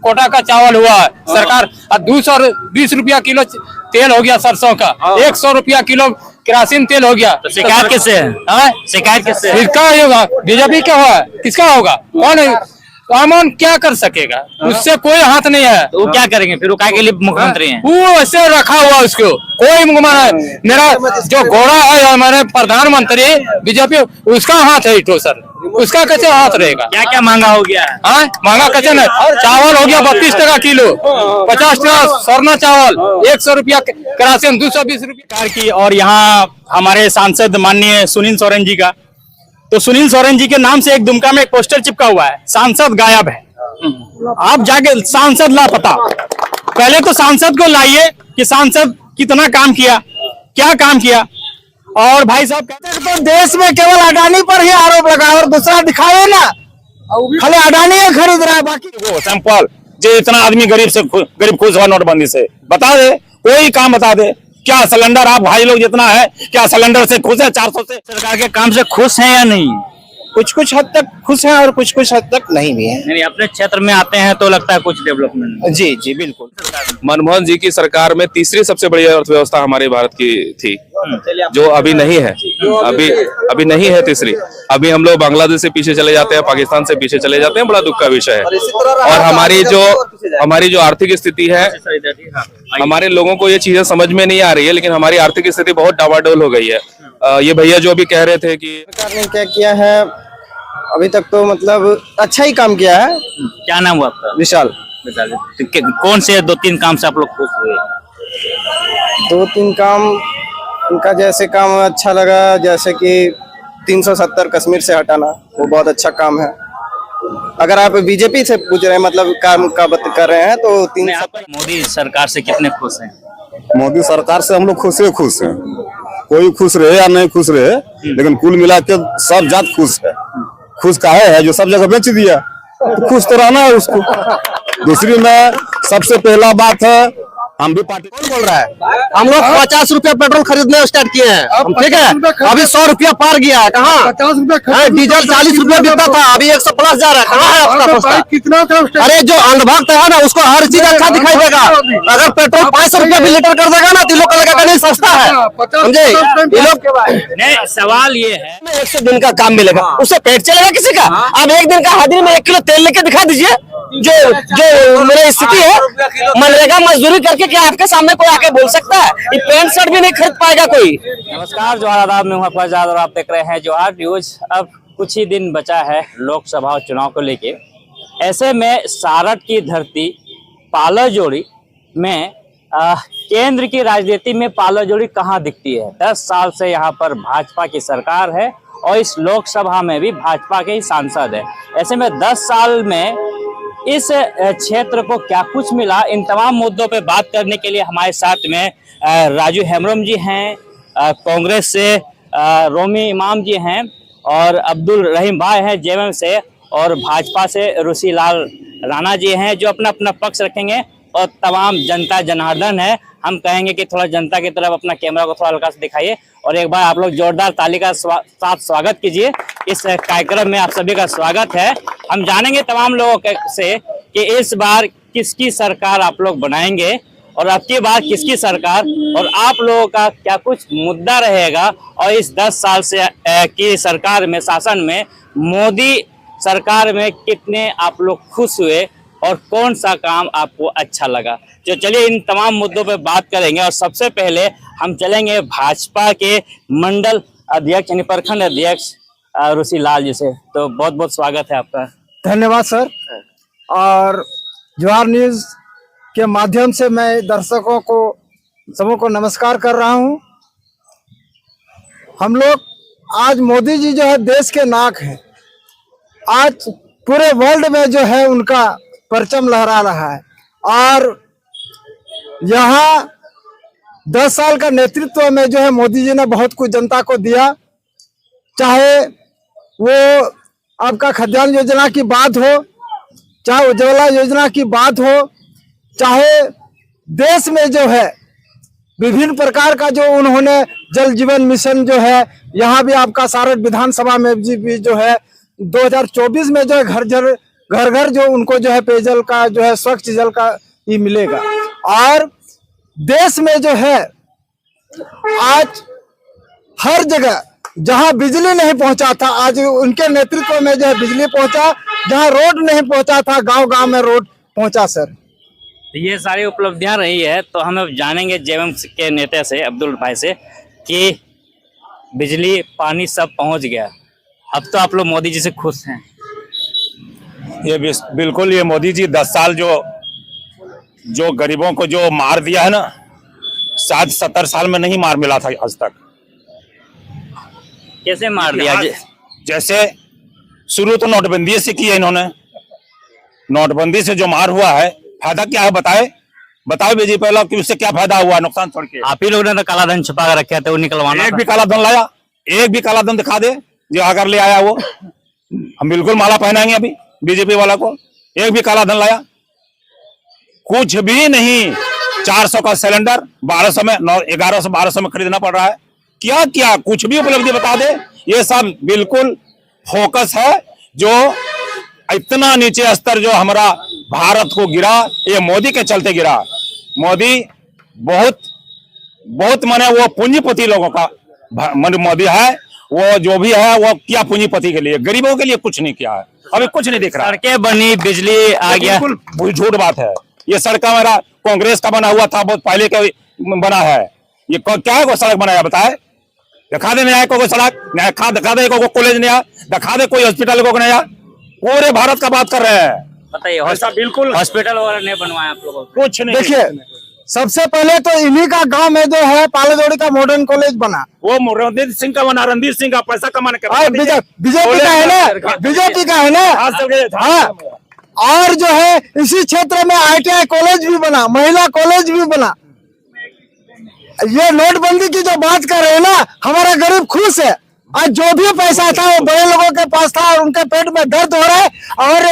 कोटा का चावल हुआ है सरकार, 220 रुपया किलो तेल हो गया सरसों का, 100 रुपया किलो केरासिन तेल हो गया। तो शिकायत किससे है? शिकायत किससे है? किसका होगा? बीजेपी का हुआ, किसका होगा? कौन है? कौन क्या कर सकेगा? उससे कोई हाथ नहीं है। तो वो क्या करेंगे फिर? वो काय के लिए मुख्यमंत्री हैं? वो ऐसे रखा हुआ उसको, कोई मेरा जो घोड़ा है हमारे प्रधानमंत्री बीजेपी, उसका हाथ है तो सर, उसका कैसे हाथ रहेगा? क्या क्या महंगा हो गया है? हाँ महंगा कैसे नहीं? चावल हो गया 32 टका किलो, 50 टका सरना चावल, 100 रुपया केरासिन, 220 रुपया की। और यहाँ हमारे सांसद माननीय सुनील सोरेन जी का, तो सुनील सोरेन जी के नाम से एक दुमका में एक पोस्टर चिपका हुआ है, सांसद गायब है। आप जाके सांसद लापता, पहले तो सांसद को लाइए कि सांसद कितना काम किया, क्या काम किया। और भाई साहब कहते हैं तो देश में केवल अडानी पर ही आरोप लगा और दूसरा दिखाए ना, खाली अडानी ही खरीद रहा है। बाकी सैंपल जो इतना आदमी गरीब खुश हुआ नोटबंदी से, बता दे कोई काम बता दे। क्या सिलेंडर आप भाई लोग जितना है, क्या सिलेंडर से खुश है? 400 से? सरकार के काम से खुश हैं या नहीं? कुछ हद तक खुश हैं और कुछ हद तक नहीं भी है। नहीं, अपने क्षेत्र में आते हैं तो लगता है कुछ डेवलपमेंट। जी जी बिल्कुल। मनमोहन जी की सरकार में तीसरी सबसे बड़ी अर्थव्यवस्था हमारे भारत की थी, जो अभी नहीं है। अभी नहीं है तीसरी। अभी हम लोग बांग्लादेश से पीछे चले जाते हैं, पाकिस्तान से पीछे चले जाते हैं, बड़ा दुख का विषय है। और हमारी जो आर्थिक स्थिति है, हमारे लोगों को ये चीजें समझ में नहीं आ रही है, लेकिन हमारी आर्थिक स्थिति बहुत डावाडोल हो गई है। ये भैया जो अभी कह रहे थे कि सरकार ने क्या किया है अभी तक, तो मतलब अच्छा ही काम किया है। क्या नाम हुआ आपका? विशाल। तो कौन से 2-3 काम से आप लोग खुश हुए? 2-3 काम उनका जैसे काम अच्छा लगा, जैसे कि 370 कश्मीर से हटाना, वो बहुत अच्छा काम है। अगर आप बीजेपी से पूछ रहे हैं, मतलब काम का बात कर रहे हैं, तो 370। मोदी सरकार से कितने खुश हैं? मोदी सरकार से हम लोग खुश हैं। कोई खुश रहे या नहीं खुश रहे, लेकिन कुल मिला के सब जात खुश है। खुश काहे है? जो सब जगह बेच दिया, तो खुश तो रहना है उसको। दूसरी में सबसे पहला बात है, हम भी पार्टी। कौन बोल रहा है? हम लोग 50 रुपया पेट्रोल खरीदने स्टार्ट किए हैं, ठीक है। अभी 100 रुपया पार गया है। कहाँ 50 रुपया? डीजल 40 रुपया बिकता था, अभी 100 प्लस जा रहा है। कहाँ है आपका सस्ता? कितना? अरे जो अंधभक्त है ना, उसको हर चीज अच्छा दिखाई देगा। अगर पेट्रोल 500 रुपया भी लीटर कर देगा ना, तो लोग लगेगा नहीं सस्ता है, समझे? ये लोग नहीं, सवाल ये है 100 दिन का काम मिलेगा, उससे पेट चलेगा किसी का? आप एक दिन का हाजिरी में 1 किलो तेल लेके दिखा दीजिए। जो मेरी स्थिति है, मनरेगा मजदूरी करके क्या आपके सामने कोई आके बोल सकता है? ये पैंट शर्ट भी नहीं खरीद पाएगा कोई। नमस्कार, जोहार आदाब, मैं हूं फैजाद और आप देख रहे हैं जोहार न्यूज। अब कुछ ही दिन बचा है लोकसभा चुनाव को लेके। ऐसे में सारठ की धरती पालाजोड़ी में केंद्र की राजनीति में पालाजोड़ी कहाँ दिखती है? 10 साल से यहाँ पर भाजपा की सरकार है और इस लोकसभा में भी भाजपा के ही सांसद है। ऐसे में 10 साल में इस क्षेत्र को क्या कुछ मिला, इन तमाम मुद्दों पे बात करने के लिए हमारे साथ में राजू हेम्ब्रम जी हैं, कांग्रेस से रोमी इमाम जी हैं, और अब्दुल रहीम भाई हैं जेएमएम से, और भाजपा से ऋषि लाल राणा जी हैं जो अपना अपना पक्ष रखेंगे, और तमाम जनता जनार्दन है। हम कहेंगे कि थोड़ा जनता की तरफ अपना कैमरा को थोड़ा हल्का से दिखाइए और एक बार आप लोग जोरदार ताली का साथ स्वागत कीजिए। इस कार्यक्रम में आप सभी का स्वागत है। हम जानेंगे तमाम लोगों से कि इस बार किसकी सरकार आप लोग बनाएंगे और अब की बार किसकी सरकार, और आप लोगों का क्या कुछ मुद्दा रहेगा, और इस 10 साल से की सरकार में, शासन में, मोदी सरकार में कितने आप लोग खुश हुए और कौन सा काम आपको अच्छा लगा। तो चलिए इन तमाम मुद्दों पे बात करेंगे। और सबसे पहले हम चलेंगे भाजपा के मंडल अध्यक्ष यानी प्रखंड अध्यक्ष ऋषि लाल जी से। तो बहुत बहुत स्वागत है आपका। धन्यवाद सर। और जोहार न्यूज के माध्यम से मैं दर्शकों को सबों को नमस्कार कर रहा हूं। हम लोग आज मोदी जी जो है देश के नाक हैं। आज पूरे वर्ल्ड में जो है उनका परचम लहरा रहा है, और यहाँ 10 साल का नेतृत्व में जो है मोदी जी ने बहुत कुछ जनता को दिया। चाहे वो आपका खाद्यान्न योजना की बात हो, चाहे उज्ज्वला योजना की बात हो, चाहे देश में जो है विभिन्न प्रकार का जो उन्होंने जल जीवन मिशन जो है, यहाँ भी आपका सारठ विधानसभा में भी जो है 2024 में जो है घर घर जो उनको जो है पेयजल का जो है स्वच्छ जल का ही मिलेगा। और देश में जो है आज हर जगह जहां बिजली नहीं पहुंचा था, आज उनके नेतृत्व में जो है बिजली पहुंचा। जहां रोड नहीं पहुंचा था, गांव गांव में रोड पहुंचा सर। तो ये सारी उपलब्धियां रही है। तो हम अब जानेंगे जेएमएम के नेता से, अब्दुल भाई से, कि बिजली पानी सब पहुंच गया, अब तो आप लोग मोदी जी से खुश हैं? ये बिल्कुल, ये मोदी जी 10 साल जो गरीबों को जो मार दिया है ना, शायद 70 साल में नहीं मार मिला था आज तक। कैसे मार दिया? जैसे शुरू तो नोटबंदी से की है इन्होंने। नोटबंदी से जो मार हुआ है, फायदा क्या है बताओ बीजेपी पहला कि उससे क्या फायदा हुआ, नुकसान छोड़ के। आप ही लोग ने तो काला धन छुपा कर रखे थे, वो निकलवाना। एक भी काला धन लाया? एक भी काला धन दिखा दे जो आकर ले आया वो। हम बिल्कुल माला पहनाएंगे अभी बीजेपी वाला को। एक भी काला धन लाया? कुछ भी नहीं। 400 का सिलेंडर 1200 में, 1100 1200 में खरीदना पड़ रहा है। क्या क्या कुछ भी उपलब्धि बता दे। ये सब बिल्कुल फोकस है। जो इतना नीचे स्तर जो हमारा भारत को गिरा, ये मोदी के चलते गिरा। मोदी बहुत माने वो पूंजीपति लोगों का मोदी है। वो जो भी है वो क्या पूंजीपति के लिए, गरीबों के लिए कुछ नहीं किया है। अभी कुछ नहीं दिख रहा। सड़कें बनी, बिजली आ गया। बिल्कुल झूठ बात है। ये सड़क मेरा कांग्रेस का बना हुआ था, बहुत पहले का बना है। ये क्या है? वो सड़क बनाया बताए? दिखा दे नया को सड़क, दिखा दे को कॉलेज नया, दिखा दे कोई हॉस्पिटल को नया। पूरे भारत का बात कर रहे हैं। बताइए, बिल्कुल हॉस्पिटल वगैरह नहीं बनवाया आप लोगों को? कुछ नहीं। देखिए, सबसे पहले तो इन्हीं का गांव में जो है पालाजोड़ी का मॉडर्न कॉलेज बना, वो रणदीप सिंह का बना। रणदीप सिंह का पैसा कमाने का बीजेपी का है ना, बीजेपी का है ना। हाँ, और जो है इसी क्षेत्र में ITI कॉलेज भी बना, महिला कॉलेज भी बना। ये नोटबंदी की जो बात कर रहे हैं ना, हमारा गरीब खुश है। आज जो भी पैसा था वो बड़े लोगों के पास था और उनके पेट में दर्द हो रहा है। और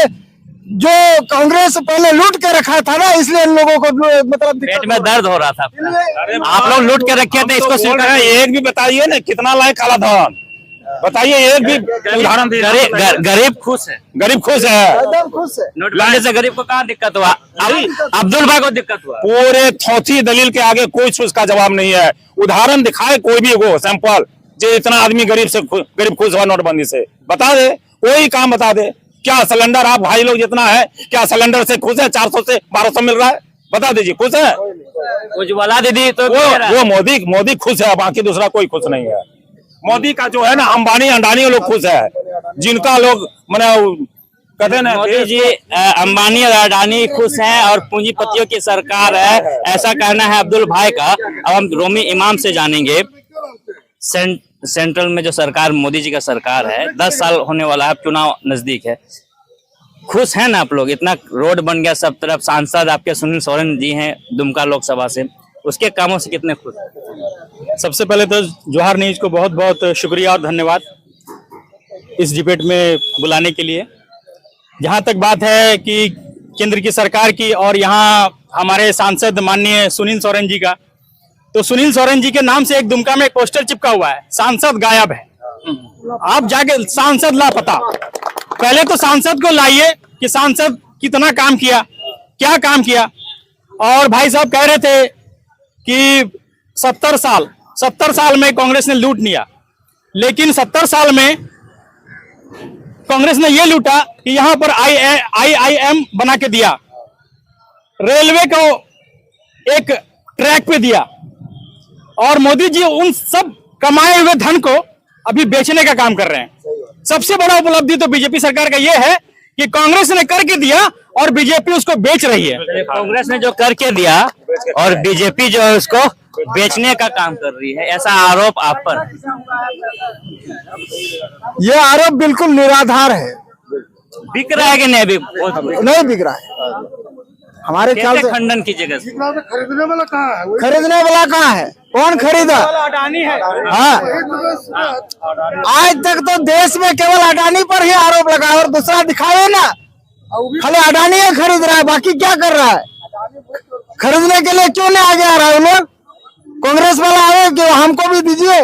जो कांग्रेस पहले लूट के रखा था ना, इसलिए इन लोगों को मतलब पेट में दर्द हो रहा था। आप लोग लूट के रखे थे, इसको स्वीकार। एक भी बताइए ना कितना लाए काला धन, बताइए एक भी उदाहरण दीजिए। गरीब खुश है, गरीब खुश है, एकदम खुश है। नोटबंदी से गरीब को कहाँ दिक्कत हुआ? अब्दुल भाई को दिक्कत हुआ। पूरे थोथी दलील के आगे कोई उसका जवाब नहीं है। उदाहरण दिखाए कोई भी वो सैंपल, जो इतना आदमी गरीब खुश हुआ नोटबंदी से, बता दे कोई काम बता दे। क्या सिलेंडर आप भाई लोग जितना है, क्या सिलेंडर से खुश है? 400 से 1200 मिल रहा है, बता दीजिए खुश है? उज्ज्वला दीदी तो वो मोदी खुश है, बाकी दूसरा कोई खुश नहीं है। मोदी का जो है ना अंबानी अडानी लोग खुश है, जिनका लोग मैंने कहते हैं ना मोदी जी अंबानी और अडानी खुश हैं और पूंजीपतियों की सरकार है, ऐसा कहना है अब्दुल भाई का। अब हम रोमी इमाम से जानेंगे। सेंट्रल में जो सरकार मोदी जी का सरकार है, 10 साल होने वाला है, चुनाव नजदीक है, खुश हैं ना आप लोग? इतना रोड बन गया सब तरफ, सांसद आपके सुनील सोरेन जी हैं दुमका लोकसभा से, उसके कामों से कितने खुश? सबसे पहले तो जोहार न्यूज को बहुत बहुत शुक्रिया और धन्यवाद इस डिबेट में बुलाने के लिए। जहां तक बात है कि केंद्र की सरकार की और यहाँ हमारे सांसद माननीय सुनील सोरेन जी का, तो सुनील सोरेन जी के नाम से एक दुमका में एक पोस्टर चिपका हुआ है, सांसद गायब है। आप जाके सांसद लापता, पहले तो सांसद को लाइए कि सांसद कितना काम किया, क्या काम किया। और भाई साहब कह रहे थे कि 70 साल में कांग्रेस ने लूट लिया, लेकिन 70 साल में कांग्रेस ने यह लूटा कि यहां पर IIM बना के दिया, रेलवे को एक ट्रैक पे दिया, और मोदी जी उन सब कमाए हुए धन को अभी बेचने का काम कर रहे हैं। सबसे बड़ा उपलब्धि तो बीजेपी सरकार का यह है कि कांग्रेस ने करके दिया और बीजेपी उसको बेच रही है। कांग्रेस ने जो करके दिया और बीजेपी जो है उसको बेचने का काम कर रही है, ऐसा आरोप आप पर? यह आरोप बिल्कुल निराधार है। बिक रहा है कि नहीं? नहीं बिक रहा है हमारे ख्याल से। खंडन कीजिएगा। खरीदने वाला कहाँ है? कौन खरीदा? अडानी है। हाँ, आज तक तो देश में केवल अडानी पर ही आरोप लगा, और दूसरा दिखाए ना, खाली अडानी ही खरीद रहा है, बाकी क्या कर रहा है? खरीदने के लिए क्यों नहीं आगे आ रहा है? लोग कांग्रेस वाला आए कि हमको भी दीजिए।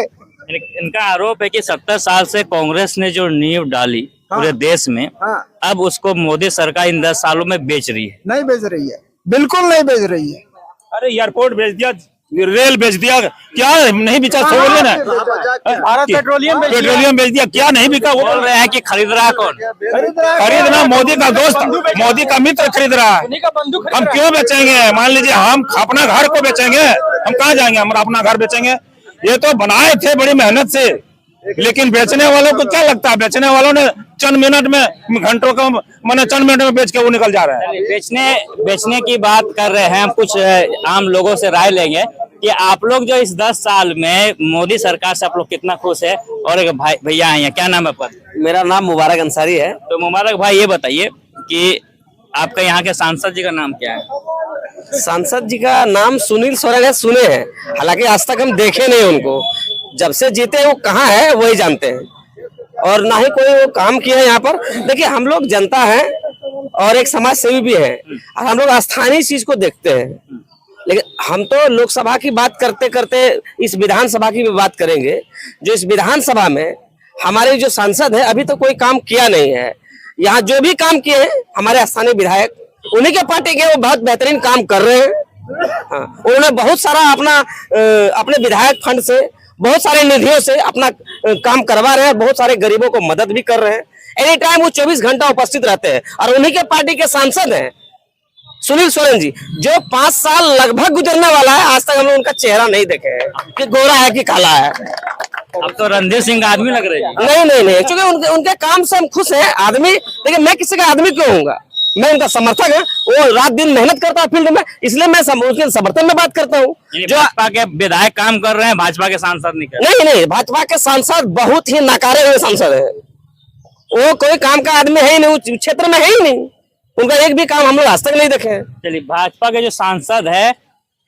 इनका आरोप है कि 70 साल से कांग्रेस ने जो नींव डाली पूरे देश में, हाँ। अब उसको मोदी सरकार इन 10 सालों में बेच रही है। नहीं बेच रही है, बिल्कुल नहीं बेच रही है। अरे एयरपोर्ट बेच दिया, रेल बेच दिया, क्या नहीं बिचा? सो बोलिए ना, भारत पेट्रोलियम पेट्रोलियम बेच दिया, क्या नहीं बिका? वो बोल रहे हैं कि खरीद रहा कौन? खरीदना मोदी का दोस्त, मोदी का मित्र खरीद रहा है। हम क्यों बेचेंगे? मान लीजिए हम अपना घर को बेचेंगे, हम कहाँ जाएंगे? हम अपना घर बेचेंगे? ये तो बनाए थे बड़ी मेहनत से, लेकिन बेचने वालों को क्या लगता है? बेचने वालों ने चंद मिनट में, घंटों का मैंने चंद मिनट में बेच के वो निकल जा रहे हैं। बेचने की बात कर रहे हैं हम। कुछ आम लोगों से राय लेंगे कि आप लोग जो इस 10 साल में मोदी सरकार से आप लोग कितना खुश है। और एक भाई भैया आए हैं, क्या नाम है आपका? मेरा नाम मुबारक अंसारी है। तो मुबारक भाई, ये बताइए कि आपका यहाँ के सांसद जी का नाम क्या है? सांसद जी का नाम सुनील सोरेन है, सुने हैं, हालांकि आज तक हम देखे नहीं उनको। जब से जीते वो कहाँ है वही जानते हैं, और ना ही कोई वो काम किया है यहाँ पर। देखिए, हम लोग जनता है और एक समाज सेवी भी है, और हम लोग स्थानीय चीज को देखते हैं। लेकिन हम तो लोकसभा की बात करते करते इस विधानसभा की भी बात करेंगे। जो इस विधानसभा में हमारे जो सांसद है, अभी तो कोई काम किया नहीं है। यहाँ जो भी काम किए हैं हमारे स्थानीय विधायक, उन्हीं के पार्टी के, वो बहुत बेहतरीन काम कर रहे हैं। हाँ, उन्होंने बहुत सारा अपने विधायक फंड से, बहुत सारे निधियों से अपना काम करवा रहे हैं, बहुत सारे गरीबों को मदद भी कर रहे हैं। एनी टाइम वो 24 घंटा उपस्थित रहते हैं, और उन्हीं के पार्टी के सांसद हैं सुनील सोरेन जी, जो 5 साल लगभग गुजरने वाला है, आज तक हम लोग उनका चेहरा नहीं देखे हैं कि गोरा है कि काला है। अब तो रणधीर सिंह का आदमी लग रहे हैं। नहीं, क्योंकि उनके काम से हम खुश हैं। आदमी, देखिए, मैं किसी का आदमी क्यों होऊंगा? मैं उनका समर्थक है। वो रात दिन मेहनत करता है फील्ड में, इसलिए मैं उसके समर्थन में बात करता हूँ। जो भाजपा के विधायक काम कर रहे हैं, भाजपा के सांसद नहीं कर रहे। नहीं, भाजपा के सांसद बहुत ही नकारे हुए सांसद है। वो कोई काम का आदमी है ही नहीं, उस क्षेत्र में है ही नहीं। उनका एक भी काम हम लोग आज तक नहीं देखे हैं। चलिए, भाजपा के जो सांसद है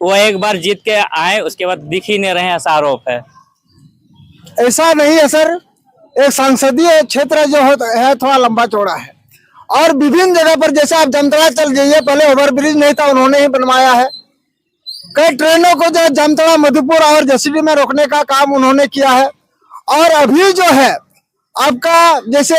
वो एक बार जीत के आए, उसके बाद दिख ही नहीं रहे हैं, ऐसा आरोप है। ऐसा नहीं है सर, एक संसदीय क्षेत्र जो है थोड़ा लंबा चौड़ा है, और विभिन्न जगह पर, जैसे आप जामताड़ा चल जाइए, पहले ओवरब्रिज नहीं था, उन्होंने ही बनवाया है। कई ट्रेनों को जो जामताड़ा, मधुपुर और जसीडीह में रोकने का काम उन्होंने किया है। और अभी जो है आपका, जैसे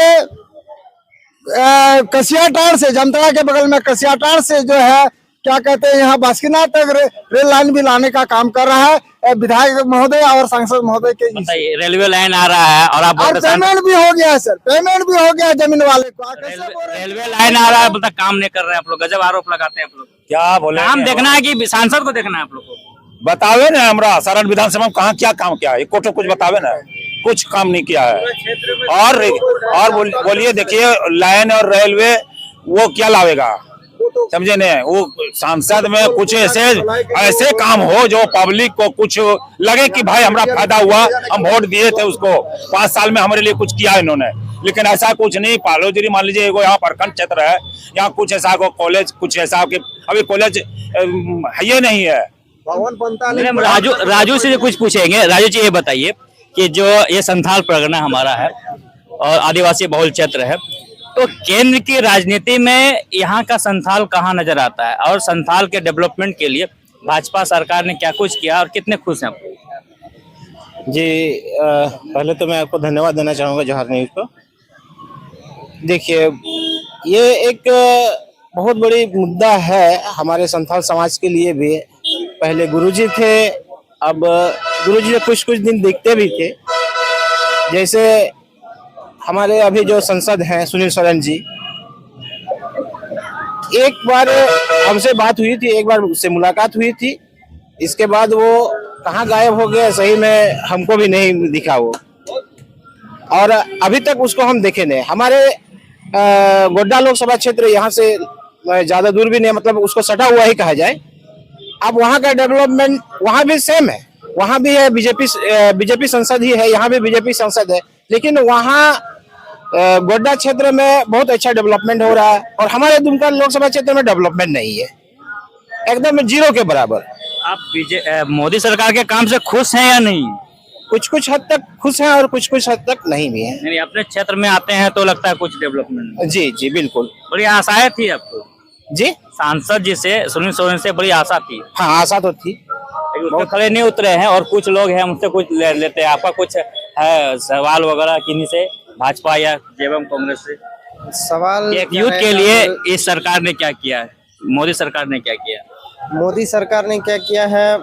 कसियाटाड़ से, जामताड़ा के बगल में कसियाटाड़ से जो है, क्या कहते हैं, यहाँ बास्कीनाथ तक रेल लाइन भी लाने का काम कर रहा है विधायक महोदय और सांसद महोदय के। रेलवे लाइन आ रहा है, और आप पेमेंट भी हो गया है सर, पेमेंट भी हो गया जमीन वाले को। रेलवे लाइन आ रहा है, बोलता काम नहीं कर रहे हैं आप लोग। गजब आरोप लगाते हैं आप लोग। क्या बोले? काम देखना है कि सांसद को देखना है आप लोग को? बतावे ना, हमरा सारण विधानसभा में कहाँ क्या काम किया है, कोटो कुछ बतावे ना। कुछ काम नहीं किया है। और बोलिए, देखिए, लाइन और रेलवे वो क्या लावेगा? समझे नहीं? वो सांसद में कुछ ऐसे काम हो जो पब्लिक को कुछ लगे कि भाई हमरा फायदा हुआ, हम वोट दिए थे उसको, 5 साल में हमारे लिए कुछ किया इन्होंने। लेकिन ऐसा कुछ नहीं। पालोजरी मान लीजिए, यहाँ प्रखंड क्षेत्र है, यहाँ कुछ ऐसा कॉलेज, कुछ ऐसा कि अभी कॉलेज है नहीं है। राजू से कुछ पूछेंगे। राजू जी, ये बताइए कि जो ये संथाल परगना हमारा है और आदिवासी बहुल क्षेत्र है, तो केंद्र की राजनीति में यहाँ का संथाल कहाँ नजर आता है, और संथाल के डेवलपमेंट के लिए भाजपा सरकार ने क्या कुछ किया, और कितने खुश हैं आप? जी, पहले तो मैं आपको धन्यवाद देना चाहूँगा जोहार न्यूज़ को। देखिए, ये एक बहुत बड़ी मुद्दा है हमारे संथाल समाज के लिए भी। पहले गुरुजी थे, अब गुरुजी कुछ दिन दिखते भी थे। जैसे हमारे अभी जो संसद हैं सुनील सोरेन जी, एक बार हमसे बात हुई थी, एक बार उससे मुलाकात हुई थी, इसके बाद वो कहाँ गायब हो गए, सही में हमको भी नहीं दिखा वो, और अभी तक उसको हम देखे नहीं। हमारे गोड्डा लोकसभा क्षेत्र यहाँ से ज्यादा दूर भी नहीं, मतलब उसको सटा हुआ ही कहा जाए। अब वहाँ का डेवलपमेंट वहाँ भी सेम है, वहाँ भी है बीजेपी संसद ही है, यहाँ भी बीजेपी संसद है, लेकिन वहाँ गोड्डा क्षेत्र में बहुत अच्छा डेवलपमेंट हो रहा है, और हमारे दुमका लोकसभा क्षेत्र में डेवलपमेंट नहीं है, एकदम 0 के बराबर। आप मोदी सरकार के काम से खुश हैं या नहीं? कुछ हद तक खुश हैं और कुछ हद तक नहीं भी है। नहीं, अपने क्षेत्र में आते हैं तो लगता है कुछ डेवलपमेंट। जी बिल्कुल। बड़ी आशाएं थी आपको जी, सांसद जी से, सुनील सोरेन से बड़ी आशा थी। हाँ, आशा तो थी, उसके खड़े नहीं उतरे हैं, और कुछ लोग हैं उनसे कुछ लेते हैं। आपका कुछ है सवाल वगैरह किन्हीं से भाजपा या जेएमएम कांग्रेस से? सवाल एक यूथ के लिए इस सरकार ने क्या किया है, मोदी सरकार ने क्या किया? मोदी सरकार ने क्या किया है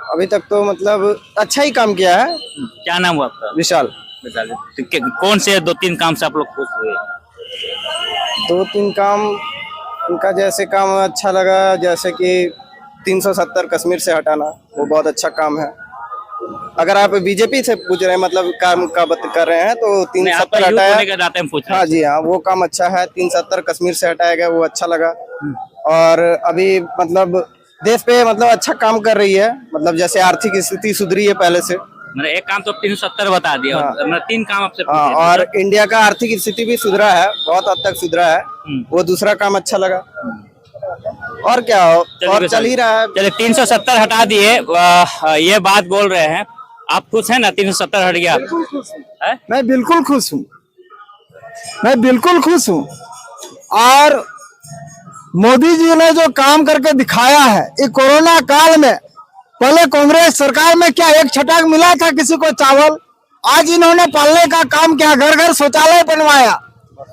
अभी तक तो मतलब अच्छा ही काम किया है। क्या नाम हुआ आपका? विशाल। तो कौन से 2-3 काम से आप लोग खुश हुए? 2-3 काम उनका जैसे काम अच्छा लगा, जैसे कि 370 कश्मीर से हटाना, वो बहुत अच्छा काम है। अगर आप बीजेपी से पूछ रहे हैं मतलब काम का बात कर रहे हैं तो नहीं, आप 370 यूथ हटाया। होने के नाते हम पूछ रहे हैं। हाँ जी हाँ, वो काम अच्छा है। 370 कश्मीर से हटाया गया, वो अच्छा लगा। और अभी मतलब देश पे मतलब अच्छा काम कर रही है, मतलब जैसे आर्थिक स्थिति सुधरी है पहले से। मैंने एक काम तो 370 बता दिया, हाँ। और मैंने 3 काम आपसे हाँ, पूछे। और इंडिया का आर्थिक स्थिति भी सुधरा है, बहुत हद तक सुधरा है। वो दूसरा काम अच्छा लगा। और क्या हो, और चल ही रहा है। चलिए 370 हटा दिए, ये बात बोल रहे हैं, आप खुश हैं ना? 370 हट गया। हैं? मैं बिल्कुल खुश हूँ, मैं बिल्कुल खुश हूँ। और मोदी जी ने जो काम करके दिखाया है ये कोरोना काल में, पहले कांग्रेस सरकार में क्या एक छटाक मिला था किसी को चावल, आज इन्होंने पालने का काम किया, घर घर शौचालय बनवाया,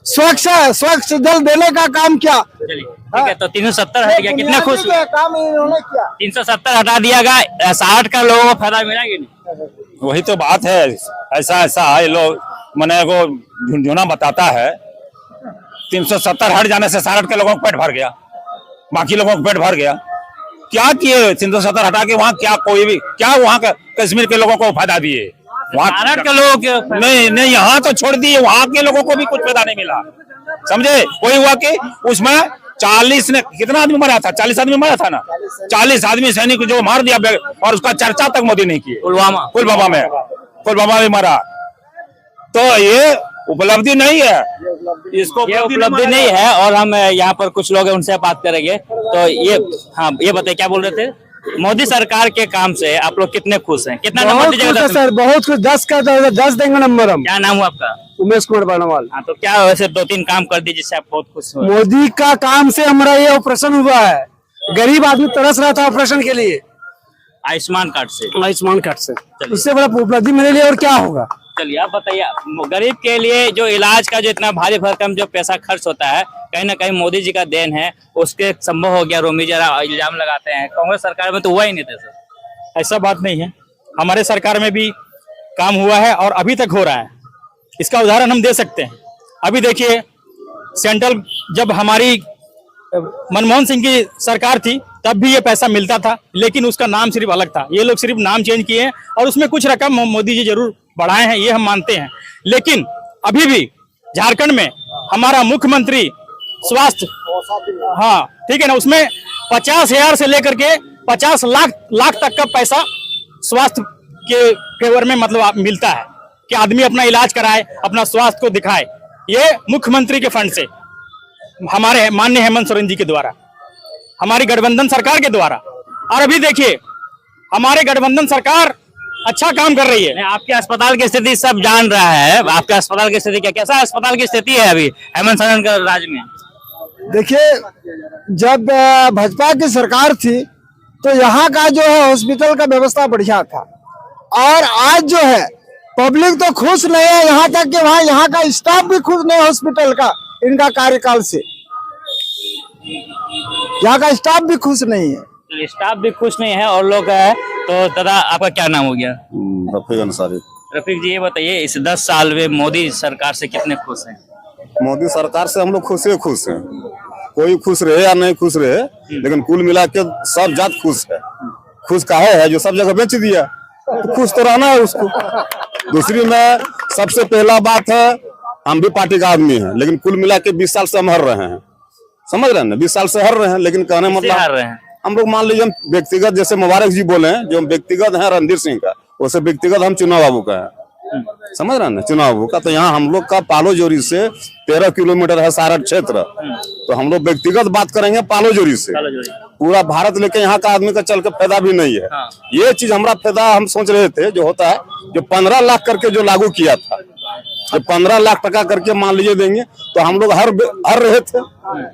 स्वच्छ जल देने का काम किया। चलिए ठीक है, तो 370 हट गया, कितने खुश हुए? काम इन्होंने किया। 370 हटा दिया गया, 60 का लोगों को फायदा मिला कि नहीं? वही तो बात है, ऐसा ये लोग मने को झुंझुना बताता है। 370 हट जाने से 60 के लोगों को पेट भर गया, बाकी लोगों को पेट भर गया। क्या किए 370 हटा के? वहाँ क्या कोई भी क्या वहाँ का कश्मीर के लोगों को फायदा दिए? वहाँ 60 के लोगों के नहीं, यहाँ तो छोड़ दिए, वहाँ के लोगों को भी कुछ फायदा नहीं मिला। समझे? कोई हुआ कि उसमें 40 ने कितना आदमी मरा था? 40 आदमी मरा था ना। 40 आदमी सैनिक जो मार दिया, और उसका चर्चा तक मोदी नहीं किए। पुलवामा में मरा। तो ये उपलब्धि नहीं है, इसको ये उपलब्धि नहीं है। और हम यहाँ पर कुछ लोग हैं, उनसे बात करेंगे। तो ये हाँ, ये बताइए क्या बोल रहे थे? मोदी सरकार के काम से आप लोग कितने खुश हैं? कितना नंबर दीजिएगा? सर बहुत कुछ, 10 का 10 देंगे नंबर हम। क्या नाम हुआ आपका? उमेश कुमार बानावाल। हाँ, तो क्या वैसे 2-3 काम कर दी जिससे आप बहुत खुश हो? मोदी का काम से हमारा ये ऑपरेशन हुआ है, गरीब आदमी तरस रहा था ऑपरेशन के लिए, आयुष्मान कार्ड से। आयुष्मान कार्ड से, उससे बड़ा उपलब्धि मेरे लिए और क्या होगा। चलिए आप बताइए, गरीब के लिए जो इलाज का जो इतना भारी भरकम जो पैसा खर्च होता है, कहीं ना कहीं मोदी जी का देन है, उसके संभव हो गया। रोमी जरा इल्जाम लगाते हैं कांग्रेस सरकार में तो हुआ ही नहीं था सर। ऐसा बात नहीं है, हमारे सरकार में भी काम हुआ है और अभी तक हो रहा है। इसका उदाहरण हम दे सकते हैं। अभी देखिए, सेंट्रल जब हमारी मनमोहन सिंह की सरकार थी तब भी ये पैसा मिलता था, लेकिन उसका नाम सिर्फ अलग था। ये लोग सिर्फ नाम चेंज किए हैं और उसमें कुछ रकम मोदी जी जरूर बढ़ाए हैं, ये हम मानते हैं। लेकिन अभी भी झारखंड में हमारा मुख्यमंत्री स्वास्थ्य, हाँ ठीक है ना, उसमें 50,000 से लेकर के 50 लाख तक का पैसा स्वास्थ्य के फेवर में मतलब मिलता है कि आदमी अपना इलाज कराए, अपना स्वास्थ्य को दिखाए। ये मुख्यमंत्री के फंड से, हमारे माननीय हेमंत सोरेन जी के द्वारा, हमारी गठबंधन सरकार के द्वारा। और अभी देखिए, हमारे गठबंधन सरकार अच्छा काम कर रही है। आपके अस्पताल की स्थिति सब जान रहा है, आपके अस्पताल की स्थिति क्या, कैसा अस्पताल की स्थिति है अभी हेमंत सोरेन के राज में? देखिए, जब भाजपा की सरकार थी तो यहाँ का जो है हॉस्पिटल का व्यवस्था बढ़िया था, और आज जो है पब्लिक तो खुश नहीं है, यहाँ तक कि वहाँ यहाँ का स्टाफ भी खुश नहीं है हॉस्पिटल का, इनका कार्यकाल से यहाँ का स्टाफ भी खुश नहीं है। स्टाफ भी खुश नहीं है और लोग है। तो दादा आपका क्या नाम हो गया? रफीक अंसारी। रफीक जी, ये बताइए इस 10 साल में मोदी सरकार से कितने खुश हैं? मोदी सरकार से हम लोग खुश हैं। कोई खुश रहे या नहीं खुश रहे, लेकिन कुल मिला के सब जात खुश है। खुश काहे है? जो सब जगह बेच दिया, तो खुश तो रहना है उसको। दूसरी में सबसे पहला बात है, हम भी पार्टी का आदमी हैं, लेकिन कुल मिला के 20 साल से हम हर रहे हैं। समझ रहे हैं ना, 20 साल से हर रहे हैं, लेकिन कहने मतलब हार रहे हैं। हम लोग मान लीजिए व्यक्तिगत, जैसे मुबारक जी बोले हैं, जो व्यक्तिगत है रणधीर सिंह का, वैसे व्यक्तिगत हम चुनाव बाबू का है। समझ रहे हैं ना, चुनाव बाबू का। तो यहाँ हम लोग का पालोजोरी से 13 किलोमीटर है सारा क्षेत्र, तो हम लोग व्यक्तिगत बात करेंगे पालोजोरी से। पूरा भारत लेके यहाँ का आदमी का चल के फायदा भी नहीं है। ये चीज हमारा फायदा हम सोच रहे थे जो होता है, जो 15 लाख करके जो लागू किया था, जो 15 लाख टका करके मान लीजिए देंगे, तो हम लोग हर रहे थे,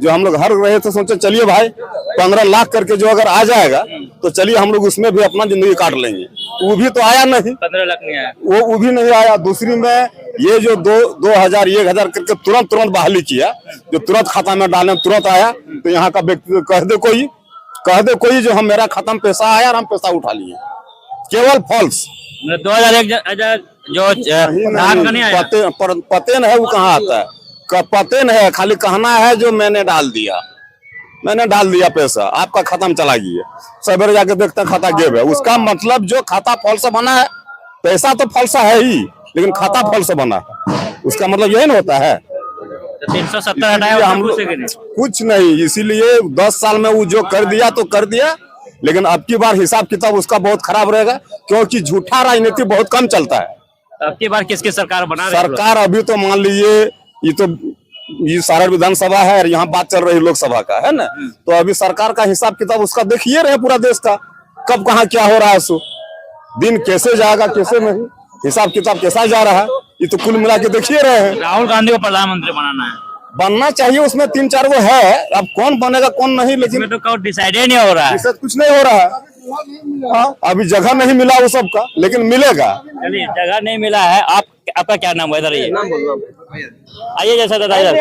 जो हम लोग हर रहे थे, सोचे चलिए भाई 15 लाख करके जो अगर आ जाएगा तो चलिए हम लोग उसमें भी अपना जिंदगी काट लेंगे। वो भी तो आया नहीं, 15 लाख नहीं आया। वो भी नहीं आया। दूसरी में ये जो 2000 1000 करके तुरंत बहाली किया, जो तुरंत खाता में डाले तुरंत आया, तो यहाँ का व्यक्ति कह दे कोई जो हम मेरा खाता में पैसा आया और हम पैसा उठा लिए, केवल फॉल्स। 2000 जो धान का नहीं आया, पते नहीं है वो कहाँ आता है, पते नहीं है, खाली कहना है जो मैंने डाल दिया पैसा, आपका खाता में चला गया। सवेरे जाके देखते खाता गेब है, उसका मतलब जो खाता फॉल्स बना है, पैसा तो फॉल्स है ही, लेकिन खाता फॉल्स बना है, उसका मतलब यही ना होता है। 370 हटाया हम लोग कुछ नहीं, इसीलिए 10 साल में वो जो कर दिया तो कर दिया, लेकिन अब की बार हिसाब किताब उसका बहुत खराब रहेगा, क्योंकि झूठा राजनीति बहुत कम चलता है। अब की बार किसकी सरकार बना रही है? सरकार अभी तो मान लीजिए ये सारण विधानसभा है और यहाँ बात चल रही लोकसभा का है ना, तो अभी सरकार का हिसाब किताब उसका देखिए रहे पूरा देश का, कब कहाँ क्या हो रहा है, सो दिन कैसे जाएगा कैसे नहीं, हिसाब किताब कैसा जा रहा है, ये तो कुल मिला के देखिए रहे हैं। राहुल गांधी को प्रधानमंत्री बनना चाहिए, उसमें 3-4 वो है, अब कौन बनेगा कौन नहीं, लेकिन तो डिसाइड ही नहीं हो रहा है, कुछ नहीं हो रहा है। हाँ, अभी जगह नहीं मिला वो सबका, लेकिन मिलेगा। चलिए, जगह नहीं मिला है। आपका क्या नाम है? इधर आइए जैसा दादा, इधर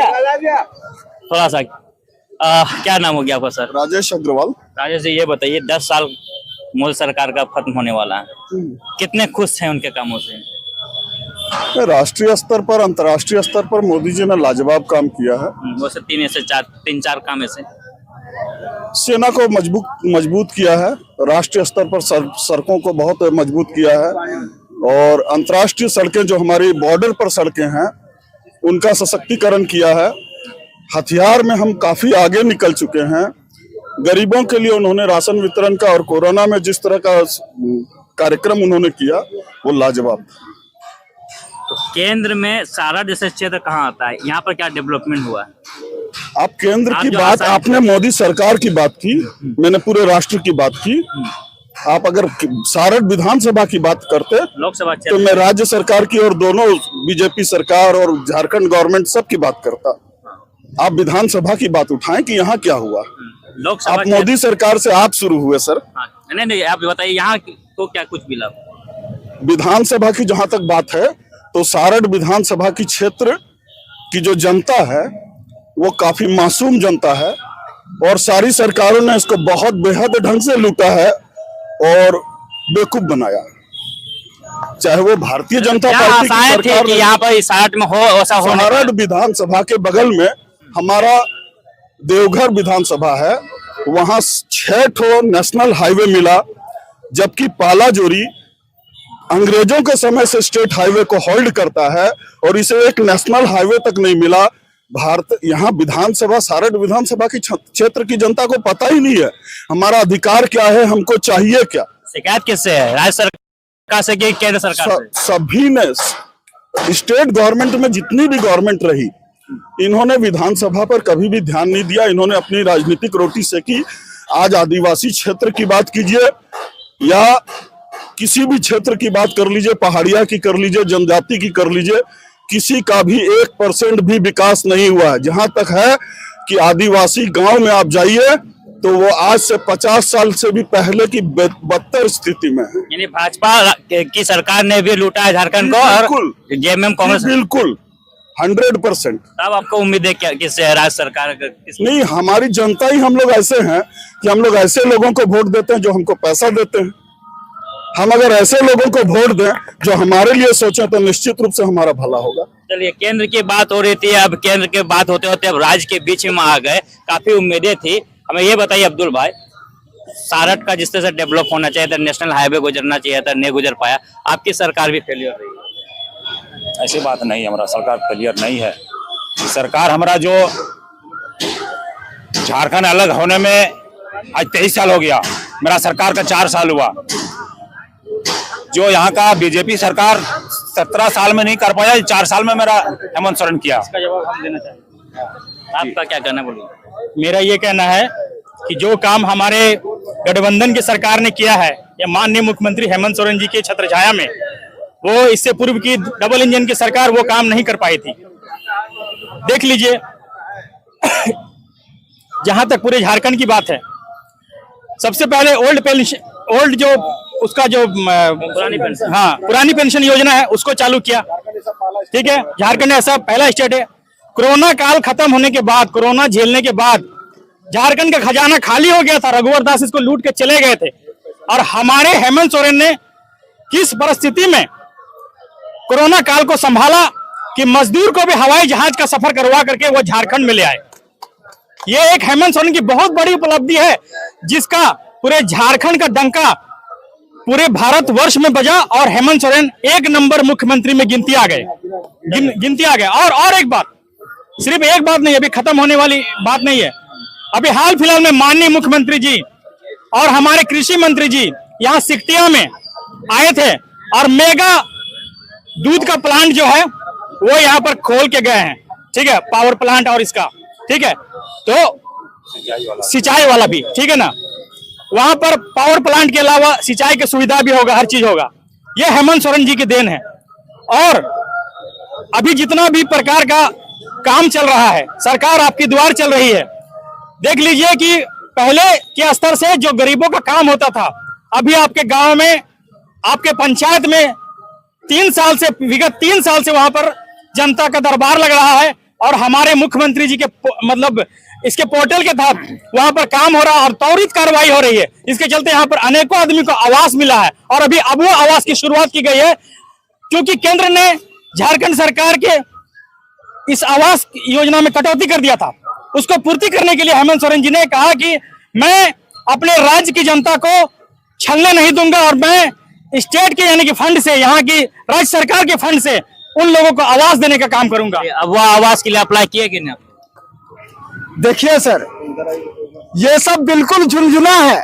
थोड़ा सा क्या नाम हो गया आपका सर? राजेश अग्रवाल। राजेश जी, ये बताइए 10 साल मोदी सरकार का खत्म होने वाला है, कितने खुश हैं उनके कामों से? राष्ट्रीय स्तर पर अंतर्राष्ट्रीय स्तर पर मोदी जी ने लाजवाब काम किया है। वो से 3-4 काम ऐसे सेना को मजबूत किया है, राष्ट्रीय स्तर पर सड़कों को बहुत मजबूत किया है, और अंतर्राष्ट्रीय सड़कें जो हमारी बॉर्डर पर सड़कें हैं उनका सशक्तिकरण किया है। हथियार में हम काफी आगे निकल चुके हैं। गरीबों के लिए उन्होंने राशन वितरण का और कोरोना में जिस तरह का कार्यक्रम उन्होंने किया वो लाजवाब। तो केंद्र में सारा जैसे क्षेत्र कहाँ आता है, यहाँ पर क्या डेवलपमेंट हुआ है? आप केंद्र की बात, आपने मोदी सरकार की बात की, मैंने पूरे राष्ट्र की बात की। आप अगर सारण विधानसभा की बात करते लोकसभा तो मैं राज्य सरकार की और दोनों बीजेपी सरकार और झारखंड गवर्नमेंट सब की बात करता। आप विधानसभा की बात उठाएं कि यहाँ क्या हुआ। लोकसभा आप मोदी सरकार से आप शुरू हुए सर। नहीं, आप बताइए यहाँ को क्या कुछ मिला? विधानसभा की जहां तक बात है तो सारण विधानसभा की क्षेत्र की जो जनता है वो काफी मासूम जनता है, और सारी सरकारों ने इसको बहुत बेहद ढंग से लूटा है और बेवकूफ बनाया, चाहे वो भारतीय जनता पार्टी की सरकार कि यहाँ पर सारण में हो ऐसा हो। सारण विधानसभा के बगल में हमारा देवघर विधानसभा है, वहां 6 ठो नेशनल हाईवे मिला, जबकि पालाजोरी अंग्रेजों के समय से स्टेट हाईवे को होल्ड करता है और इसे एक नेशनल हाईवे तक नहीं मिला। यहाँ विधानसभा, सारण विधानसभा की क्षेत्र की जनता को पता ही नहीं है हमारा अधिकार क्या है, हमको चाहिए क्या। शिकायत किससे है? राज्य सरकार से कि केंद्र सरकार से? सभी ने, स्टेट गवर्नमेंट में जितनी भी गवर्नमेंट रही, इन्होंने विधानसभा पर कभी भी ध्यान नहीं दिया। इन्होंने अपनी राजनीतिक रोटी सेकी। आज आदिवासी क्षेत्र की बात कीजिए या किसी भी क्षेत्र की बात कर लीजिए, पहाड़िया की कर लीजिए, जनजाति की कर लीजिए, किसी का भी 1% भी विकास नहीं हुआ है। जहां तक है कि आदिवासी गांव में आप जाइए तो वो आज से 50 साल से भी पहले की बदतर स्थिति में है। यानी भाजपा की सरकार ने भी लूटा है झारखंड को, और जेएमएम कांग्रेस बिल्कुल 100%। तब आपको उम्मीद है क्या किससे? राज्य सरकार नहीं, हमारी जनता ही, हम लोग ऐसे हैं कि हम लोग ऐसे लोगों को वोट देते हैं जो हमको पैसा देते हैं। हम अगर ऐसे लोगों को वोट दें जो हमारे लिए सोचे तो निश्चित रूप से हमारा भला होगा। चलिए, केंद्र की बात हो रही थी, अब केंद्र की बात होते होते अब राज्य के बीच में आ गए। काफी उम्मीदें थी। हमें ये बताइए अब्दुल भाई, सारण का जिस तरह से डेवलप होना चाहिए था, नेशनल हाईवे गुजरना चाहिए था, नहीं गुजर पाया, आपकी सरकार भी फेलियर रही? ऐसी बात नहीं, हमारा सरकार फेलियर नहीं है। सरकार हमारा जो झारखंड अलग होने में आज 23 साल हो गया, मेरा सरकार का 4 साल हुआ। जो यहाँ का बीजेपी सरकार 17 साल में नहीं कर पाया, 4 साल में मेरा हेमंत सोरेन किया। इसका जवाब हम देना चाहेंगे, आपका क्या कहना बोलिए? मेरा ये कहना है कि जो काम हमारे गठबंधन की सरकार ने किया है, या माननीय मुख्यमंत्री हेमंत सोरेन जी के छत्रछाया में, वो इससे पूर्व की डबल इंजन की सरकार वो काम नहीं कर पाई थी। देख लीजिए, जहां तक पूरे झारखंड की बात है, सबसे पहले ओल्ड जो उसका जो पुरानी पेंशन योजना है उसको चालू किया। ठीक है, झारखंड ऐसा पहला स्टेट है। कोरोना काल खत्म होने के बाद, कोरोना झेलने के बाद झारखंड का खजाना खाली हो गया था, रघुवर दास इसको लूट के चले गए थे। और हमारे हेमंत सोरेन ने किस परिस्थिति में कोरोना काल को संभाला कि मजदूर को भी हवाई जहाज का सफर करवा करके वो झारखंड में ले आए। ये एक हेमंत सोरेन की बहुत बड़ी उपलब्धि है, जिसका पूरे झारखंड का डंका पूरे भारतवर्ष में बजा और हेमंत सोरेन 1 नंबर मुख्यमंत्री में गिनती आ गए। और एक बात, सिर्फ एक बात नहीं, अभी खत्म होने वाली बात नहीं है। अभी हाल फिलहाल में माननीय मुख्यमंत्री जी और हमारे कृषि मंत्री जी यहाँ सिकटिया में आए थे और मेगा दूध का प्लांट जो है वो यहाँ पर खोल के गए हैं। ठीक है, पावर प्लांट और इसका, ठीक है, तो सिंचाई वाला भी, ठीक है ना, वहां पर पावर प्लांट के अलावा सिंचाई की सुविधा भी होगा, हर चीज होगा। ये हेमंत सोरेन जी की देन है। और अभी जितना भी प्रकार का काम चल रहा है, सरकार आपकी द्वार चल रही है। देख लीजिए कि पहले के स्तर से जो गरीबों का काम होता था, अभी आपके गांव में, आपके पंचायत में विगत 3 साल से वहां पर जनता का दरबार लग रहा है और हमारे मुख्यमंत्री जी के मतलब इसके पोर्टल के तहत वहां पर काम हो रहा है और त्वरित कार्रवाई हो रही है। इसके चलते यहाँ पर अनेकों आदमी को आवास मिला है और अभी अब वो आवास की शुरुआत की गई है, क्योंकि केंद्र ने झारखंड सरकार के इस आवास योजना में कटौती कर दिया था। उसको पूर्ति करने के लिए हेमंत सोरेन जी ने कहा कि मैं अपने राज्य की जनता को छलने नहीं दूंगा और मैं स्टेट के यानी कि फंड से, यहाँ की राज्य सरकार के फंड से उन लोगों को आवास देने का काम करूंगा। अब वो आवास के लिए अप्लाई किए कि नहीं? देखिए सर, ये सब बिल्कुल झुनझुना है।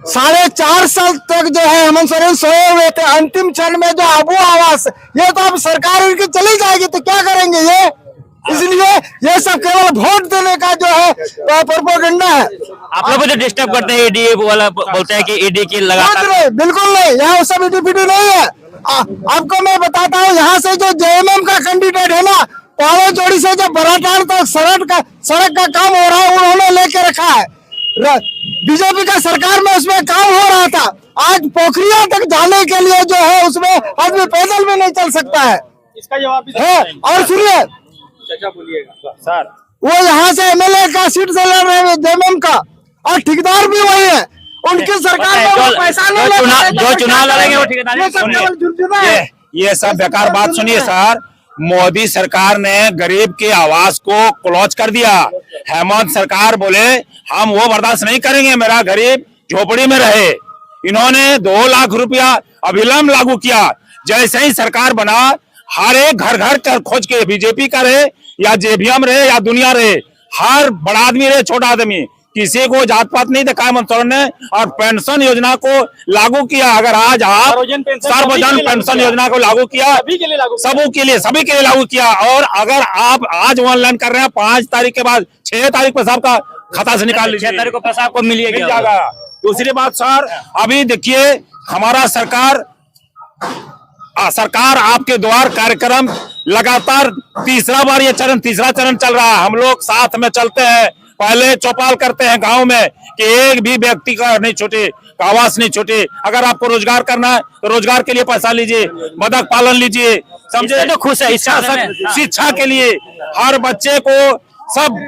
4.5 साल तक जो है हेमंत सोरेन सोए हुए थे। अंतिम क्षण में जो अबू आवास, ये तो अब सरकार उनकी चली जाएगी तो क्या करेंगे ये? इसलिए ये सब केवल वोट देने का जो है प्रोपेगेंडा है। आप लोग जो डिस्टर्ब करते हैं, ईडी वाला बोलते हैं कि ईडी की लगातार, बिल्कुल नहीं, यहाँ सब ईडी नहीं है। आपको मैं बताता हूँ, यहाँ से जो जेएमएम का कैंडिडेट है ना, पावर जोड़ी से जो बराटार तक सड़क का काम हो रहा है, उन्होंने लेके रखा है। बीजेपी का सरकार में उसमें काम हो रहा था। आज पोखरिया तक जाने के लिए जो है उसमें आदमी पैदल भी नहीं चल सकता है। इसका जवाब है। और सुनिए सर, वो यहाँ से एमएलए का सीट से लड़ रहे हैं जेएमएम का, और ठेकेदार भी वही है। उनकी सरकार में वो पैसा नहीं, जो चुनाव लड़ेंगे वो ठेकेदार। ये सब बेकार बात सुनिए सर। मोदी सरकार ने गरीब के आवास को क्लोज कर दिया। हेमंत सरकार बोले हम वो बर्दाश्त नहीं करेंगे, मेरा गरीब झोपड़ी में रहे। इन्होंने 2 लाख रुपया अविलंब लागू किया। जैसे ही सरकार बना, हर एक घर घर कर खोज के, बीजेपी का रहे या जेबीएम रहे या दुनिया रहे, हर बड़ा आदमी रहे छोटा आदमी, किसी को जात पात नहीं देखा हेमंत सोरेन ने। और पेंशन योजना को लागू किया। अगर आज आप सार्वजनिक पेंशन योजना को लागू किया, सभी के लिए लागू किया। और अगर आप आज ऑनलाइन कर रहे हैं, 5 तारीख के बाद 6 तारीख पर साहब का खाता से निकाल लीजिए, 6 तारीख को पैसा आपको मिल जाएगा। दूसरी बात सर, अभी देखिए हमारा सरकार आपके द्वार कार्यक्रम लगातार तीसरा चरण चल रहा है। हम लोग साथ में चलते हैं, पहले चौपाल करते हैं गांव में कि एक भी व्यक्ति का नहीं छूटे, आवास नहीं छूटे। अगर आपको रोजगार करना है तो रोजगार के लिए पैसा लीजिए, बतख पालन लीजिए, समझे तो खुश है। शिक्षा के लिए हर बच्चे को सब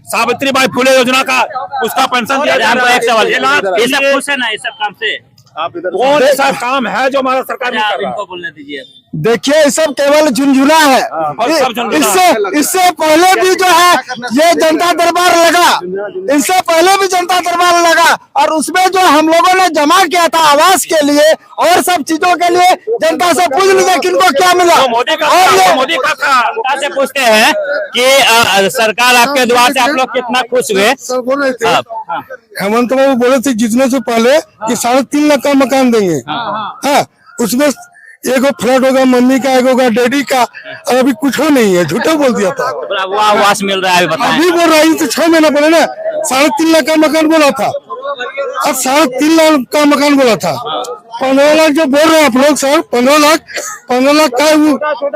सावित्रीबाई फुले योजना का उसका पेंशन दिया जा रहा है। ये सब खुश है ना, इस सब काम से? कौन ऐसा काम है जो हमारा सरकार ने कर रहा है? बोलने दीजिए। देखिए ये सब केवल झुनझुना है। इससे पहले भी जो है ये जनता दरबार लगा, इससे पहले भी जनता दरबार लगा, और उसमें जो हम लोगों ने जमा किया था आवास के लिए और सब चीजों के लिए, जनता से पूछ लीजिए किनको क्या मिला। और मोदी का से पूछते हैं कि सरकार आपके द्वार से आप लोग कितना खुश हुए? हेमंत बाबू बोले थे जीतने से पहले कि 3.5 लाख का मकान देंगे। हाँ, उसमें एगो फ्लैट होगा मम्मी का, एक होगा डैडी का, और अभी कुछ हो नहीं है, झूठा बोल दिया था। वो आवास मिल रहा है अभी बोल रहा है, तो 6 महीना पहले ना 3.5 लाख का मकान बोला था, और 3.5 लाख का मकान बोला था। 15 लाख जो बोल रहे हैं आप लोग सर, 15 लाख का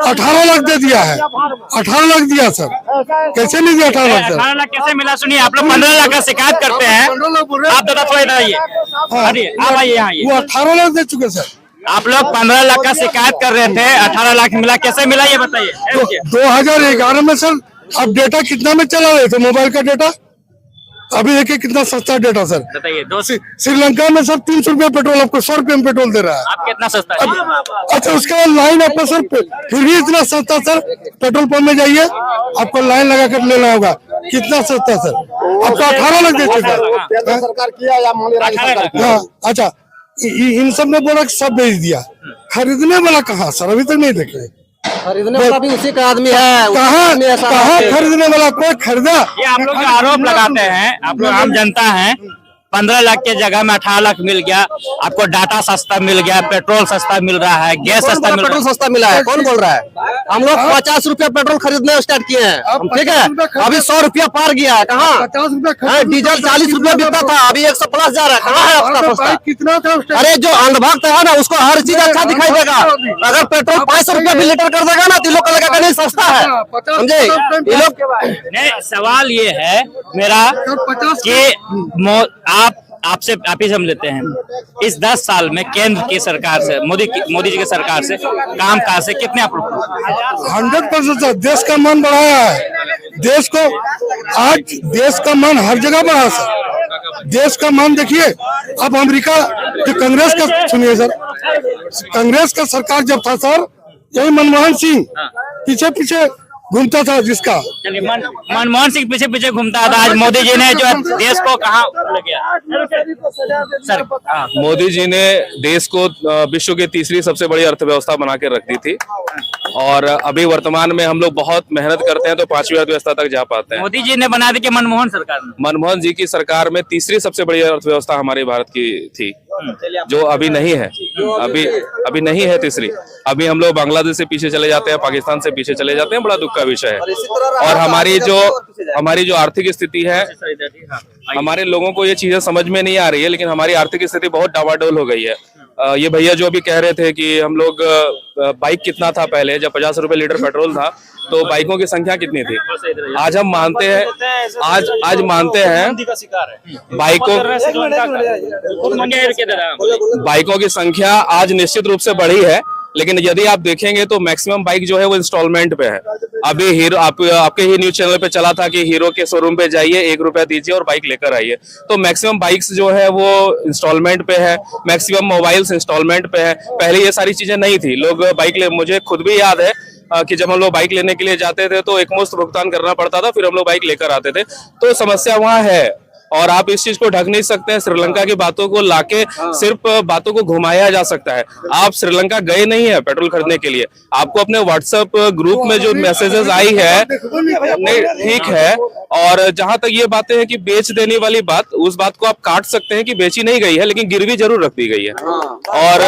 18 लाख दे दिया है। 18 लाख दिया सर, कैसे नहीं दिया 18 लाख? 18 लाख कैसे मिला? सुनिए, आप लोग 15 लाख का शिकायत करते हैं, आप दादा थोड़ा इधर आइए, आप आइए यहाँ। वो 18 लाख दे चुके सर। आप लोग 15 लाख का शिकायत कर रहे थे, 18 लाख मिला, कैसे मिला ये बताइए। 2011 में सर आप डेटा कितना में चला रहे थे मोबाइल का डेटा? अभी देखिए कितना सस्ता डेटा सर। बताइए श्रीलंका में सर 300 रुपया पेट्रोल आपको 100 रुपये में पेट्रोल दे रहा है। आप कितना सस्ता है? अच्छा उसके बाद लाइन आपका सर फिर भी इतना सस्ता सर। पेट्रोल पंप में जाइए आपको लाइन लगा कर लेना होगा। कितना सस्ता सर? आपको 18 लाख देते सर। सरकार किया या हाँ अच्छा इन सब ने बोला कि सब बेच दिया। खरीदने वाला कहाँ सर? अभी तक नहीं देखे। खरीदने वाला भी उसी का आदमी है। कहाँ खरीदने वाला? कोई खरीदा? ये आप लोग जो आरोप लगाते हैं, आप लोग आम जनता हैं, 15 लाख के जगह में 18 लाख मिल गया, आपको डाटा सस्ता मिल गया, पेट्रोल सस्ता मिल रहा है, गैस सस्ता मिल रहा है। पेट्रोल सस्ता मिला है, कौन बोल रहा है? हम लोग 50 रुपया पेट्रोल खरीदने स्टार्ट किए हैं, ठीक है। अभी 100 रुपया पार गया है। कहाँ? 50 रुपया डीजल 40 रुपया बिकता था, अभी 100+ जा रहा है। कहाँ है अपना सस्ता? कितना था उस टाइम? अरे जो अंधभक्त है ना उसको हर चीज अच्छा दिखाई देगा। अगर पेट्रोल 500 रुपया भी लीटर कर देगा ना तो लोग लगेगा नहीं सस्ता है, समझे? ये लोग नहीं, सवाल ये है मेरा कि आप ही हम लेते हैं इस 10 साल में केंद्र की सरकार से, मोदी जी की सरकार से काम काज से कितने आप 100% देश का मान बढ़ाया है। देश को आज देश का मान हर जगह बढ़ा सर। देश का मान देखिए अब अमेरिका जो कांग्रेस का, सुनिए सर, कांग्रेस का सरकार जब था सर यही मनमोहन सिंह पीछे पीछे घूमता था जिसका। मनमोहन सिंह पीछे पीछे घूमता था, आज मोदी जी ने जो देश को कहाँ ले गया सर? मोदी जी ने देश को विश्व की तीसरी सबसे बड़ी अर्थव्यवस्था बना के रख दी थी और अभी वर्तमान में हम लोग बहुत मेहनत करते हैं तो 5वीं अर्थव्यवस्था तक जा पाते हैं। मोदी जी ने बना दी कि मनमोहन सरकार ने? मनमोहन जी की सरकार में तीसरी सबसे बड़ी अर्थव्यवस्था हमारे भारत की थी, जो अभी नहीं है। अभी नहीं है तीसरी। अभी हम लोग बांग्लादेश से पीछे चले जाते हैं, पाकिस्तान से पीछे चले जाते हैं, बड़ा दुख का विषय है। और हमारी जो आर्थिक स्थिति है, हमारे लोगों को ये चीजें समझ में नहीं आ रही है, लेकिन हमारी आर्थिक स्थिति बहुत डावाडोल हो गई है। ये भैया जो अभी कह रहे थे कि हम लोग बाइक कितना था पहले, जब 50 रुपए लीटर पेट्रोल था तो बाइकों की संख्या कितनी थी? आज हम मानते हैं, आज मानते हैं बाइकों की संख्या आज निश्चित रूप से बढ़ी है, लेकिन यदि आप देखेंगे तो मैक्सिमम बाइक जो है वो इंस्टॉलमेंट पे है। अभी हीरो आपके ही न्यूज चैनल पे चला था कि हीरो के शोरूम पे जाइए, 1 रुपया दीजिए और बाइक लेकर आइए। तो मैक्सिमम बाइक्स जो है वो इंस्टॉलमेंट पे है, मैक्सिमम मोबाइल्स इंस्टॉलमेंट पे है। पहले ये सारी चीजें नहीं थी। लोग मुझे खुद भी याद है कि जब हम लोग बाइक लेने के लिए जाते थे तो एकमुश्त भुगतान करना पड़ता था, फिर हम लोग बाइक लेकर आते थे। तो समस्या वहाँ है और आप इस चीज को ढक नहीं सकते हैं। श्रीलंका की बातों को लाके सिर्फ बातों को घुमाया जा सकता है। आप श्रीलंका गए नहीं है पेट्रोल खरीदने के लिए, आपको अपने व्हाट्सएप ग्रुप में जो मैसेजेस आई है ठीक है। और जहां तक ये बातें हैं कि बेच देने वाली बात, उस बात को आप काट सकते हैं कि बेची नहीं गई है, लेकिन गिरवी जरूर रख दी गई है। और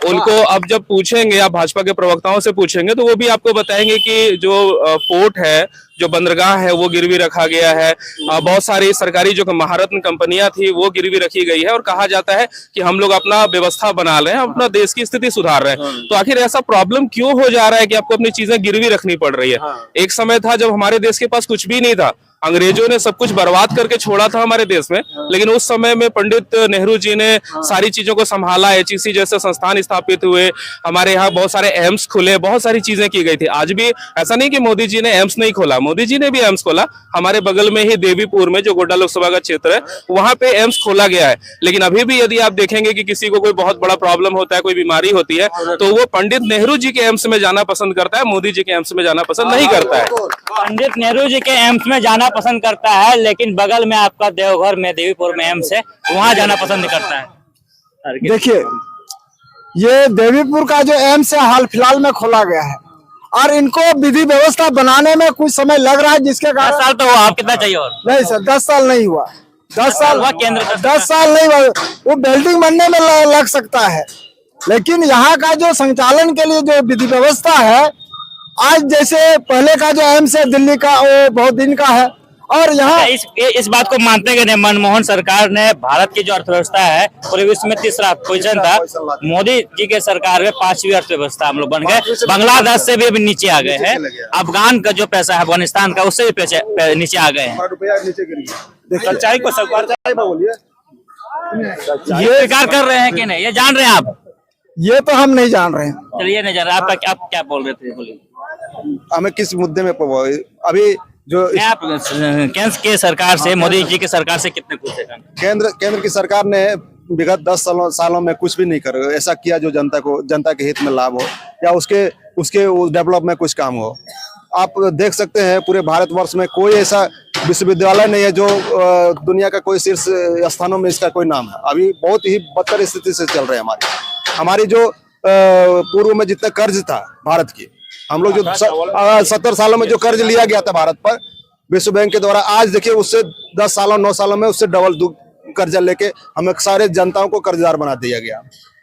उनको अब जब पूछेंगे, आप भाजपा के प्रवक्ताओं से पूछेंगे तो वो भी आपको बताएंगे कि जो पोर्ट है, जो बंदरगाह है वो गिरवी रखा गया है। बहुत सारी सरकारी जो महारत्न कंपनियां थी वो गिरवी रखी गई है और कहा जाता है कि हम लोग अपना व्यवस्था बना रहे हैं, अपना देश की स्थिति सुधार रहे हैं। तो आखिर ऐसा प्रॉब्लम क्यों हो जा रहा है कि आपको अपनी चीजें गिरवी रखनी पड़ रही है? एक समय था जब हमारे देश के पास कुछ भी नहीं था, अंग्रेजों ने सब कुछ बर्बाद करके छोड़ा था हमारे देश में, लेकिन उस समय में पंडित नेहरू जी ने सारी चीजों को संभाला। एचईसी जैसे संस्थान स्थापित हुए, हमारे यहाँ बहुत सारे एम्स खुले, बहुत सारी चीजें की गई थी। आज भी ऐसा नहीं कि मोदी जी ने एम्स नहीं खोला, मोदी जी ने भी एम्स खोला। हमारे बगल में ही देवीपुर में जो गोड्डा लोकसभा का क्षेत्र है वहां पे एम्स खोला गया है। लेकिन अभी भी यदि आप देखेंगे कि किसी को कोई बहुत बड़ा प्रॉब्लम होता है, कोई बीमारी होती है, तो वो पंडित नेहरू जी के एम्स में जाना पसंद करता है, मोदी जी के एम्स में जाना पसंद नहीं करता है। पंडित नेहरू जी के एम्स में जाना पसंद करता है, लेकिन बगल में आपका देवघर में देवीपुर में एम्स है, वहां जाना पसंद करता है। देखिए ये देवीपुर का जो एम्स है हाल फिलहाल में खोला गया है और इनको विधि व्यवस्था बनाने में कुछ समय लग रहा है, जिसके कारण 10 साल तो हुआ। आप कितना चाहिए और? नहीं सर 10 साल नहीं हुआ, 10 साल हुआ केंद्र का? 10 साल नहीं हुआ, वो बिल्डिंग बनने में लग सकता है, लेकिन यहाँ का जो संचालन के लिए जो विधि व्यवस्था है, आज जैसे पहले का जो एम्स है दिल्ली का वो बहुत दिन का है। और यहाँ इस बात को मानते हैं कि मनमोहन सरकार ने भारत की जो अर्थव्यवस्था है पूरे विश्व में तीसरा पोजीशन था, मोदी जी के सरकार में 5वीं अर्थव्यवस्था हम लोग बन गए। बांग्लादेश से भी अभी नीचे आ गए हैं, अफगान का जो पैसा है अफगानिस्तान का उससे भी नीचे आ गए हैं। सच्चाई को ये स्वीकार कर रहे हैं कि नहीं, ये जान रहे हैं आप? ये तो हम नहीं जान रहे हैं। चलिए नहीं जान रहा, आप क्या बोल रहे थे, बोलिए। हमें किस मुद्दे में अभी जो आप केंद्र के सरकार से, मोदी जी की सरकार से कितने खुश हैं? केंद्र की सरकार ने विगत 10 सालों में कुछ भी नहीं कर ऐसा किया जो जनता के हित में लाभ हो या उसके डेवलप में कुछ काम हो। आप देख सकते हैं पूरे भारतवर्ष में कोई ऐसा विश्वविद्यालय नहीं है जो दुनिया का कोई शीर्ष स्थानों में इसका कोई नाम है। अभी बहुत ही बदतर स्थिति से चल रहे हैं हमारी जो पूर्व में जितना कर्ज था भारत की, हम लोग जो 70 सालों में जो कर्ज लिया गया था भारत पर विश्व बैंक के द्वारा, आज देखिए उससे 10 सालों 9 सालों में उससे डबल कर्जा लेके हमें सारे जनताओं को कर्जदार बना दिया गया।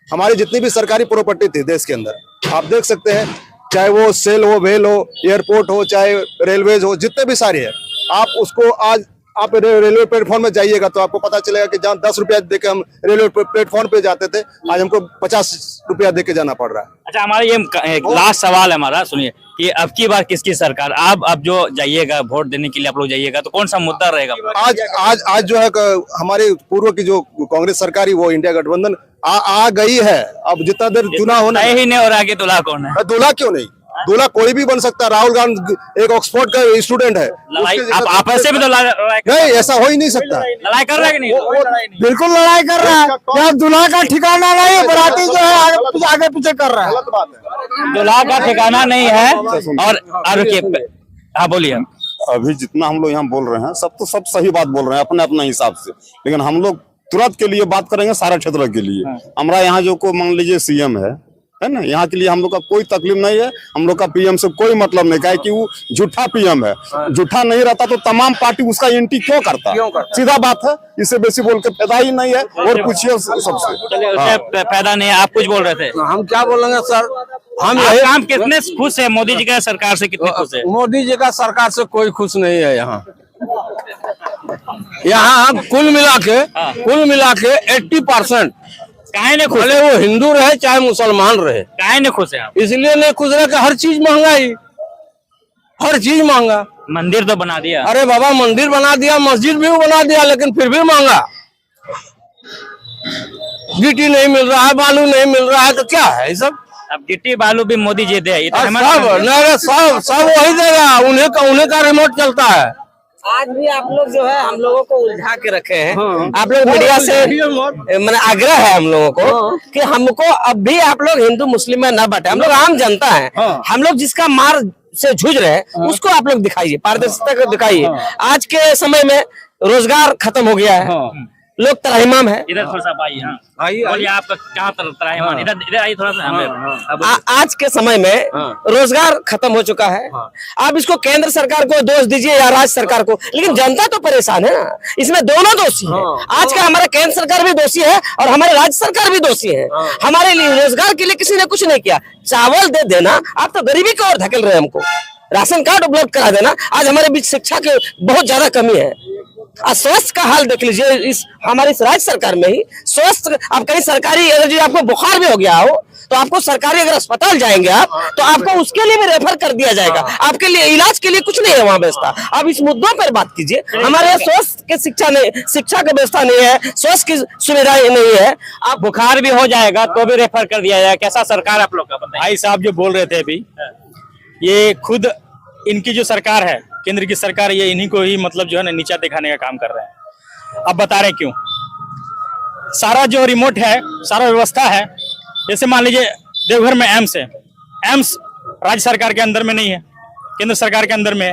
हमारी जितनी भी सरकारी प्रॉपर्टी थी देश के अंदर, आप देख सकते हैं, चाहे वो सेल हो, वेल हो, एयरपोर्ट हो, चाहे रेलवेज हो, जितने भी सारे हैं, आप उसको आज आप रेलवे प्लेटफॉर्म में जाइएगा तो आपको पता चलेगा कि जहाँ 10 रुपया देके हम रेलवे प्लेटफॉर्म पे जाते थे, आज हमको 50 रुपया देके जाना पड़ रहा है। अच्छा, हमारा ये लास्ट सवाल है हमारा, सुनिए कि अब की बार किसकी सरकार, आप अब जो जाइएगा वोट देने के लिए आप लोग जाइएगा तो कौन सा मुद्दा रहेगा? आज जो है हमारे पूर्व की जो कांग्रेस सरकार ही वो इंडिया गठबंधन आ गई है। अब जितना देर चुनाव होना ही नहीं हो रहा कि दूल्हा कौन है? दूल्हा क्यों नहीं, दूल्हा कोई भी बन सकता है। राहुल गांधी एक ऑक्सफोर्ड का स्टूडेंट है। आप ऐसे भी तो नहीं, ऐसा हो ही नहीं सकता। लड़ाई कर रहा है कि नहीं? बिल्कुल लड़ाई कर रहा है। यहाँ दूल्हा का ठिकाना नहीं, बराती जो है आगे पीछे कर रहा है। गलत बात है, दूल्हा का ठिकाना नहीं है। और हाँ बोलिए। अभी जितना हम लोग यहाँ बोल रहे हैं सब सही बात बोल रहे हैं अपने अपने हिसाब से, लेकिन हम लोग तुरंत के लिए बात करेंगे सारा क्षेत्र के लिए। हमारा यहाँ जो को मान लीजिए सीएम है ना, यहाँ के लिए हम लोग का कोई तकलीफ नहीं है। हम लोग का पीएम से कोई मतलब नहीं है कि वो झूठा पीएम है। झूठा नहीं रहता तो तमाम पार्टी उसका एंटी क्यों करता? सीधा बात है, इससे बेसी बोल के फायदा ही नहीं है। और पूछिए सबसे, फायदा नहीं है। आप कुछ बोल रहे थे? हम क्या बोलेंगे सर, हम काम कितने खुश है मोदी जी का सरकार से, कितने खुश है? मोदी जी का सरकार से कोई खुश नहीं है। यहाँ कुल मिला के 80% काहे ने खुश? भले वो हिंदू रहे चाहे मुसलमान रहे, काहे ने खुश है आप? इसलिए नहीं खुश रहे कि हर चीज महंगाई, हर चीज महंगा। मंदिर तो बना दिया। अरे बाबा, मंदिर बना दिया, मस्जिद भी बना दिया, लेकिन फिर भी महंगा। गिट्टी नहीं मिल रहा है, बालू नहीं मिल रहा है, तो क्या है ये सब? अब गिट्टी बालू भी मोदी जी दे, सब वही देगा। उन्हें का रिमोट चलता है। आज भी आप लोग जो है हम लोगों को उलझा के रखे हैं। आप लोग मीडिया से मैंने आग्रह है हम लोगों को कि हमको अब भी आप लोग हिंदू मुस्लिम में न बांटे। हम लोग आम जनता है। हम लोग जिसका मार से जूझ रहे हैं उसको आप लोग दिखाइए, पारदर्शिता को दिखाइए। आज के समय में रोजगार खत्म हो गया है, लोग त्राहिमाम है। इधर थोड़ा सा बोलिए, आपका कहाँ त्राहिमाम? इधर आइए थोड़ा सा। आज के समय में रोजगार खत्म हो चुका है। आप इसको केंद्र सरकार को दोष दीजिए या राज्य सरकार को, लेकिन जनता तो परेशान है ना। इसमें दोनों दोषी है। आज का हमारा केंद्र सरकार भी दोषी है और हमारे राज्य सरकार भी दोषी है। हमारे लिए रोजगार के लिए किसी ने कुछ नहीं किया। चावल दे देना, आप तो गरीबी की ओर धकेल रहे हैं हमको। राशन कार्ड उपलब्ध करा देना। आज हमारे बीच शिक्षा की बहुत ज्यादा कमी है। स्वास्थ्य का हाल देख लीजिए, इस हमारी राज्य सरकार में ही स्वास्थ्य, आप कहीं सरकारी अगर जो आपको बुखार भी हो गया हो तो आपको सरकारी अगर अस्पताल जाएंगे आप तो आपको उसके लिए भी रेफर कर दिया जाएगा। आपके लिए इलाज के लिए कुछ नहीं है वहाँ व्यवस्था। आप इस मुद्दों पर बात कीजिए। हमारे यहाँ स्वास्थ्य की शिक्षा की व्यवस्था नहीं है, स्वास्थ्य की सुविधाएं नहीं है। आप बुखार भी हो जाएगा तो भी रेफर कर दिया जाएगा। कैसा सरकार आप लोग का? भाई साहब जो बोल रहे थे अभी, ये खुद इनकी जो सरकार है, केंद्र की सरकार, ये इन्हीं को ही मतलब जो है ना नीचा दिखाने का काम कर रहे हैं। अब बता रहे क्यों? सारा जो रिमोट है, सारा व्यवस्था है, जैसे मान लीजिए देवघर में एम्स है। एम्स राज्य सरकार के अंदर में नहीं है, केंद्र सरकार के अंदर में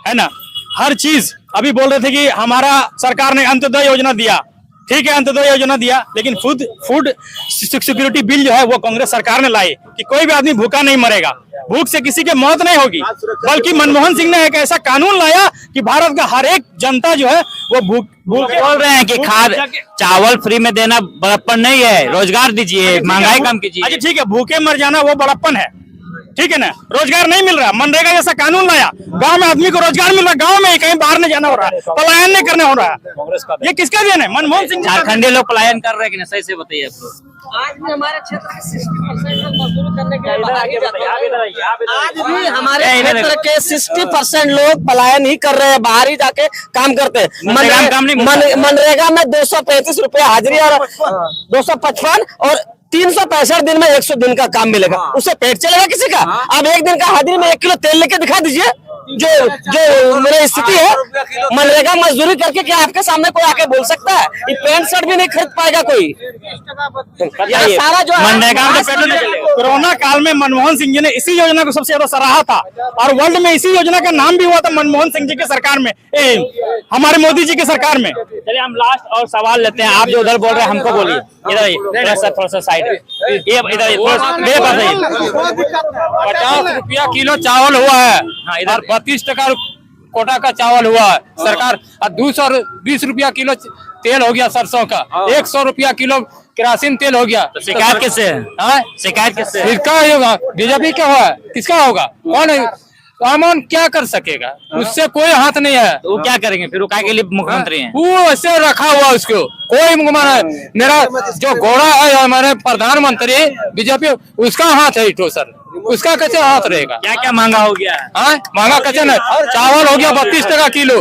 है ना। हर चीज अभी बोल रहे थे कि हमारा सरकार ने अंत्योदय योजना दिया। ठीक है, अंत्योदय योजना दिया, लेकिन फूड सिक्योरिटी बिल जो है वो कांग्रेस सरकार ने लाई कि कोई भी आदमी भूखा नहीं मरेगा, भूख से किसी के मौत नहीं होगी। बल्कि मनमोहन सिंह ने एक ऐसा कानून लाया कि भारत का हर एक जनता जो है वो भूख बोल रहे हैं कि खाद चावल फ्री में देना बड़प्पन नहीं है, रोजगार दीजिए, महंगाई कम कीजिए। अच्छा ठीक है, भूखे मर जाना वो बड़प्पन है, ठीक है ना। रोजगार नहीं मिल रहा, मनरेगा जैसा कानून लाया, गांव में आदमी को रोजगार मिल रहा, गांव में कहीं बाहर नहीं जाना हो रहा है, पलायन नहीं करना हो रहा है। ये किसका देन है? मनमोहन सिंह। झारखंडी लोग पलायन कर रहे हैं कि नहीं, सही से बताइए आप लोग। आज भी हमारे क्षेत्र के 60% लोग मजदूरी करने के लिए बाहर ही जाते हैं। आज भी हमारे क्षेत्र के 60% लोग पलायन ही कर रहे हैं, बाहर ही जाके काम करते हैं। मनरेगा में 235 रुपए हाजिरी और 255 और 365 दिन में 100 दिन का काम मिलेगा, उससे पेट चलेगा किसी का? अब एक दिन का हाजिरी में 1 किलो तेल लेके दिखा दीजिए, जो जो मेरी स्थिति है, मनरेगा मजदूरी करके क्या आपके सामने कोई आके बोल सकता है? ये पैंट शर्ट भी नहीं खरीद पाएगा कोई। यहाँ सारा जो मनरेगा में कोरोना काल में मनमोहन सिंह जी ने इसी योजना को सबसे ज्यादा सराहा था और वर्ल्ड में इसी योजना का नाम भी हुआ था मनमोहन सिंह जी की सरकार में, हमारे मोदी जी की सरकार में। चलिए हम लास्ट और सवाल लेते हैं। आप जो उधर बोल रहे हैं हमको बोलिए, इधर थोड़ा सा साइड, ये इधर मेरे पास आइए। 50 रुपया किलो चावल हुआ है, हाँ, इधर 32 टका कोटा का चावल हुआ है सरकार, और 220 रुपया किलो तेल हो गया सरसों का, 100 रुपया किलो केरासिन तेल हो गया। तो शिकायत किससे है? हाँ? शिकायत किससे है? किसका होगा? बीजेपी का हुआ है, किसका होगा? कौन है? सामान क्या कर सकेगा? उससे कोई हाथ नहीं है। तो वो क्या करेंगे फिर? वो काय के लिए मुख्यमंत्री हैं? वो ऐसे रखा हुआ उसको, कोई माना मेरा जो घोड़ा है हमारे प्रधानमंत्री बीजेपी, उसका हाथ है इटो सर, उसका कैसे हाथ रहेगा? क्या क्या महंगा हो गया है? हाँ, महंगा कैसे न? चावल हो गया 32 टका किलो,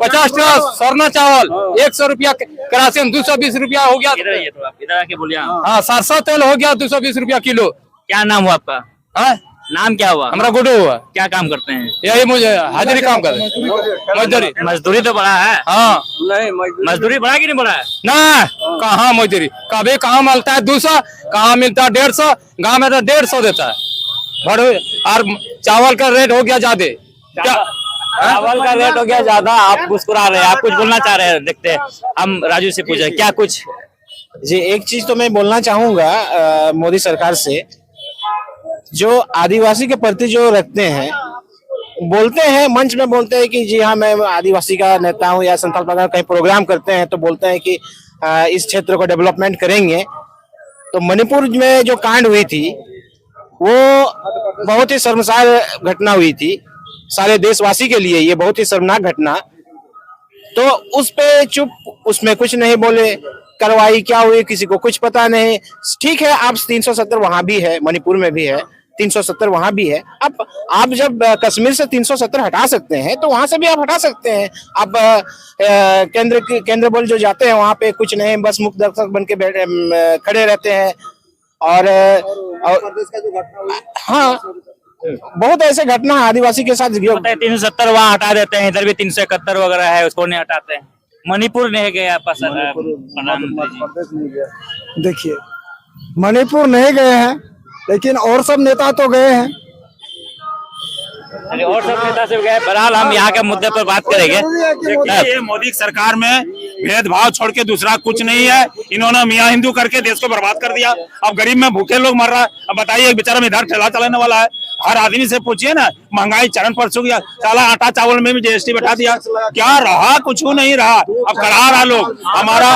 50 टका स्वर्णा चावल, 100 रुपया केरासिन, 220 रुपया हो गया। इधर आइए थोड़ा, इधर आके बोलिए। हाँ, सरसों तेल हो गया 220 रुपया किलो। क्या नाम हुआ आपका? हाँ, नाम क्या हुआ? हमारा गुड्डू हुआ। क्या काम करते हैं? यही मुझे हाजिरी काम कर मजदूरी। मजदूरी तो बड़ा है। हाँ, मजदूरी बड़ा कि नहीं बड़ा है? ना कहाँ मजदूरी, कभी कहाँ मिलता है 200, कहाँ मिलता है 150, गाँव में तो 150 देता है बड़े। और चावल का रेट हो गया ज्यादा, क्या चावल का रेट हो गया ज्यादा। आप मुस्कुरा रहे हैं, आप कुछ बोलना चाह रहे हैं? देखते हैं, हम राजू से पूछे क्या कुछ। जी, एक चीज तो मैं बोलना चाहूंगा मोदी सरकार से, जो आदिवासी के प्रति जो रखते हैं, बोलते हैं मंच में, बोलते हैं कि जी हाँ मैं आदिवासी का नेता हूँ, या संथाल परगना कहीं प्रोग्राम करते हैं तो बोलते हैं कि इस क्षेत्र को डेवलपमेंट करेंगे। तो मणिपुर में जो कांड हुई थी वो बहुत ही शर्मसार घटना हुई थी, सारे देशवासी के लिए ये बहुत ही शर्मनाक घटना। तो उस पे चुप, उसमें कुछ नहीं बोले, कार्रवाई क्या हुई किसी को कुछ पता नहीं। ठीक है, आप 370 वहां भी है, मणिपुर में भी है 370, वहां भी है। अब आप जब कश्मीर से 370 हटा सकते हैं तो वहां से भी आप हटा सकते हैं। आप केंद्र बल जो जाते हैं वहां पे कुछ नहीं, बस मुख्य दर्शक बन के खड़े रहते हैं। और हाँ, बहुत ऐसे घटना आदिवासी के साथ 370 वहाँ हटा देते हैं, इधर भी 371 वगैरह है, उसको नहीं हटाते हैं। मणिपुर नहीं गए आप? देखिए, मणिपुर नहीं गए हैं, लेकिन और सब नेता तो गए हैं। और सब नेता से गए। बहरहाल हम यहाँ के मुद्दे पर बात करेंगे। देखिए, मोदी सरकार में भेदभाव छोड़ के दूसरा कुछ नहीं है। इन्होंने मियाँ हिंदू करके देश को बर्बाद कर दिया। अब गरीब में भूखे लोग मर रहा है। अब बताइए, एक बेचारा इधर ठेला चलाने वाला है, हर आदमी से पूछिए ना, महंगाई चरण पर छू गया। साला आटा चावल में भी जीएसटी बैठा दिया, क्या रहा? कुछ नहीं रहा। अब करा रहा लोग हमारा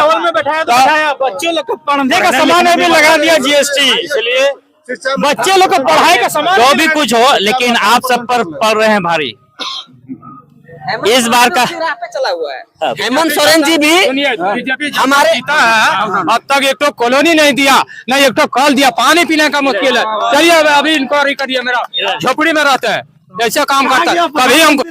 बच्चे लोग को पढ़ने का सामान में भी लगा दिया जीएसटी, इसलिए बच्चे लोग को पढ़ाई का सामान जो भी कुछ हो, लेकिन आप सब पर पड़ रहे हैं भारी। इस बार का चला हुआ है। हेमंत सोरेन जी भी हमारे अब तक एक तो कॉलोनी नहीं दिया, न एक तो कल दिया, पानी पीने का मुश्किल है। चलिए अभी इंक्वायरी करिए, मेरा झोपड़ी में रहते हैं, ऐसा काम करता है। कभी हमको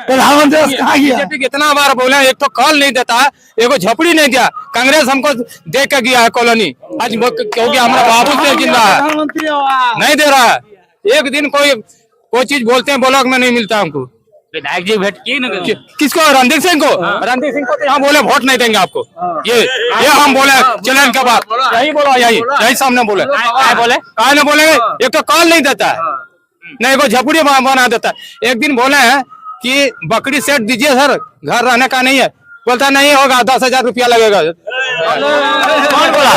प्रधानमंत्री बीजेपी कितना बार बोले, एक तो कॉल नहीं देता है, एक झोपड़ी नहीं दिया। कांग्रेस हमको दे के गया है कॉलोनी, आज क्योंकि हमारा बाबू से जिंदा है, नहीं दे रहा है। एक दिन कोई चीज बोलते हैं, ब्लॉक में नहीं मिलता हमको। विधायक जी भेंट की ना किसको? रणदीप सिंह को। रणदीप सिंह को तो हम बोले वोट नहीं देंगे आपको, ये हम बोले चैलेंज के बाद यही बोला, यही सामने बोले। काय ना बोलेंगे, एक तो कॉल नहीं देता है, नहीं को झपड़ी बना देता है। एक दिन बोले हैं कि बकरी सेट दीजिए सर, घर रहने का नहीं है, बोलता नहीं होगा, 10,000 रुपया लगेगा। कौन बोला?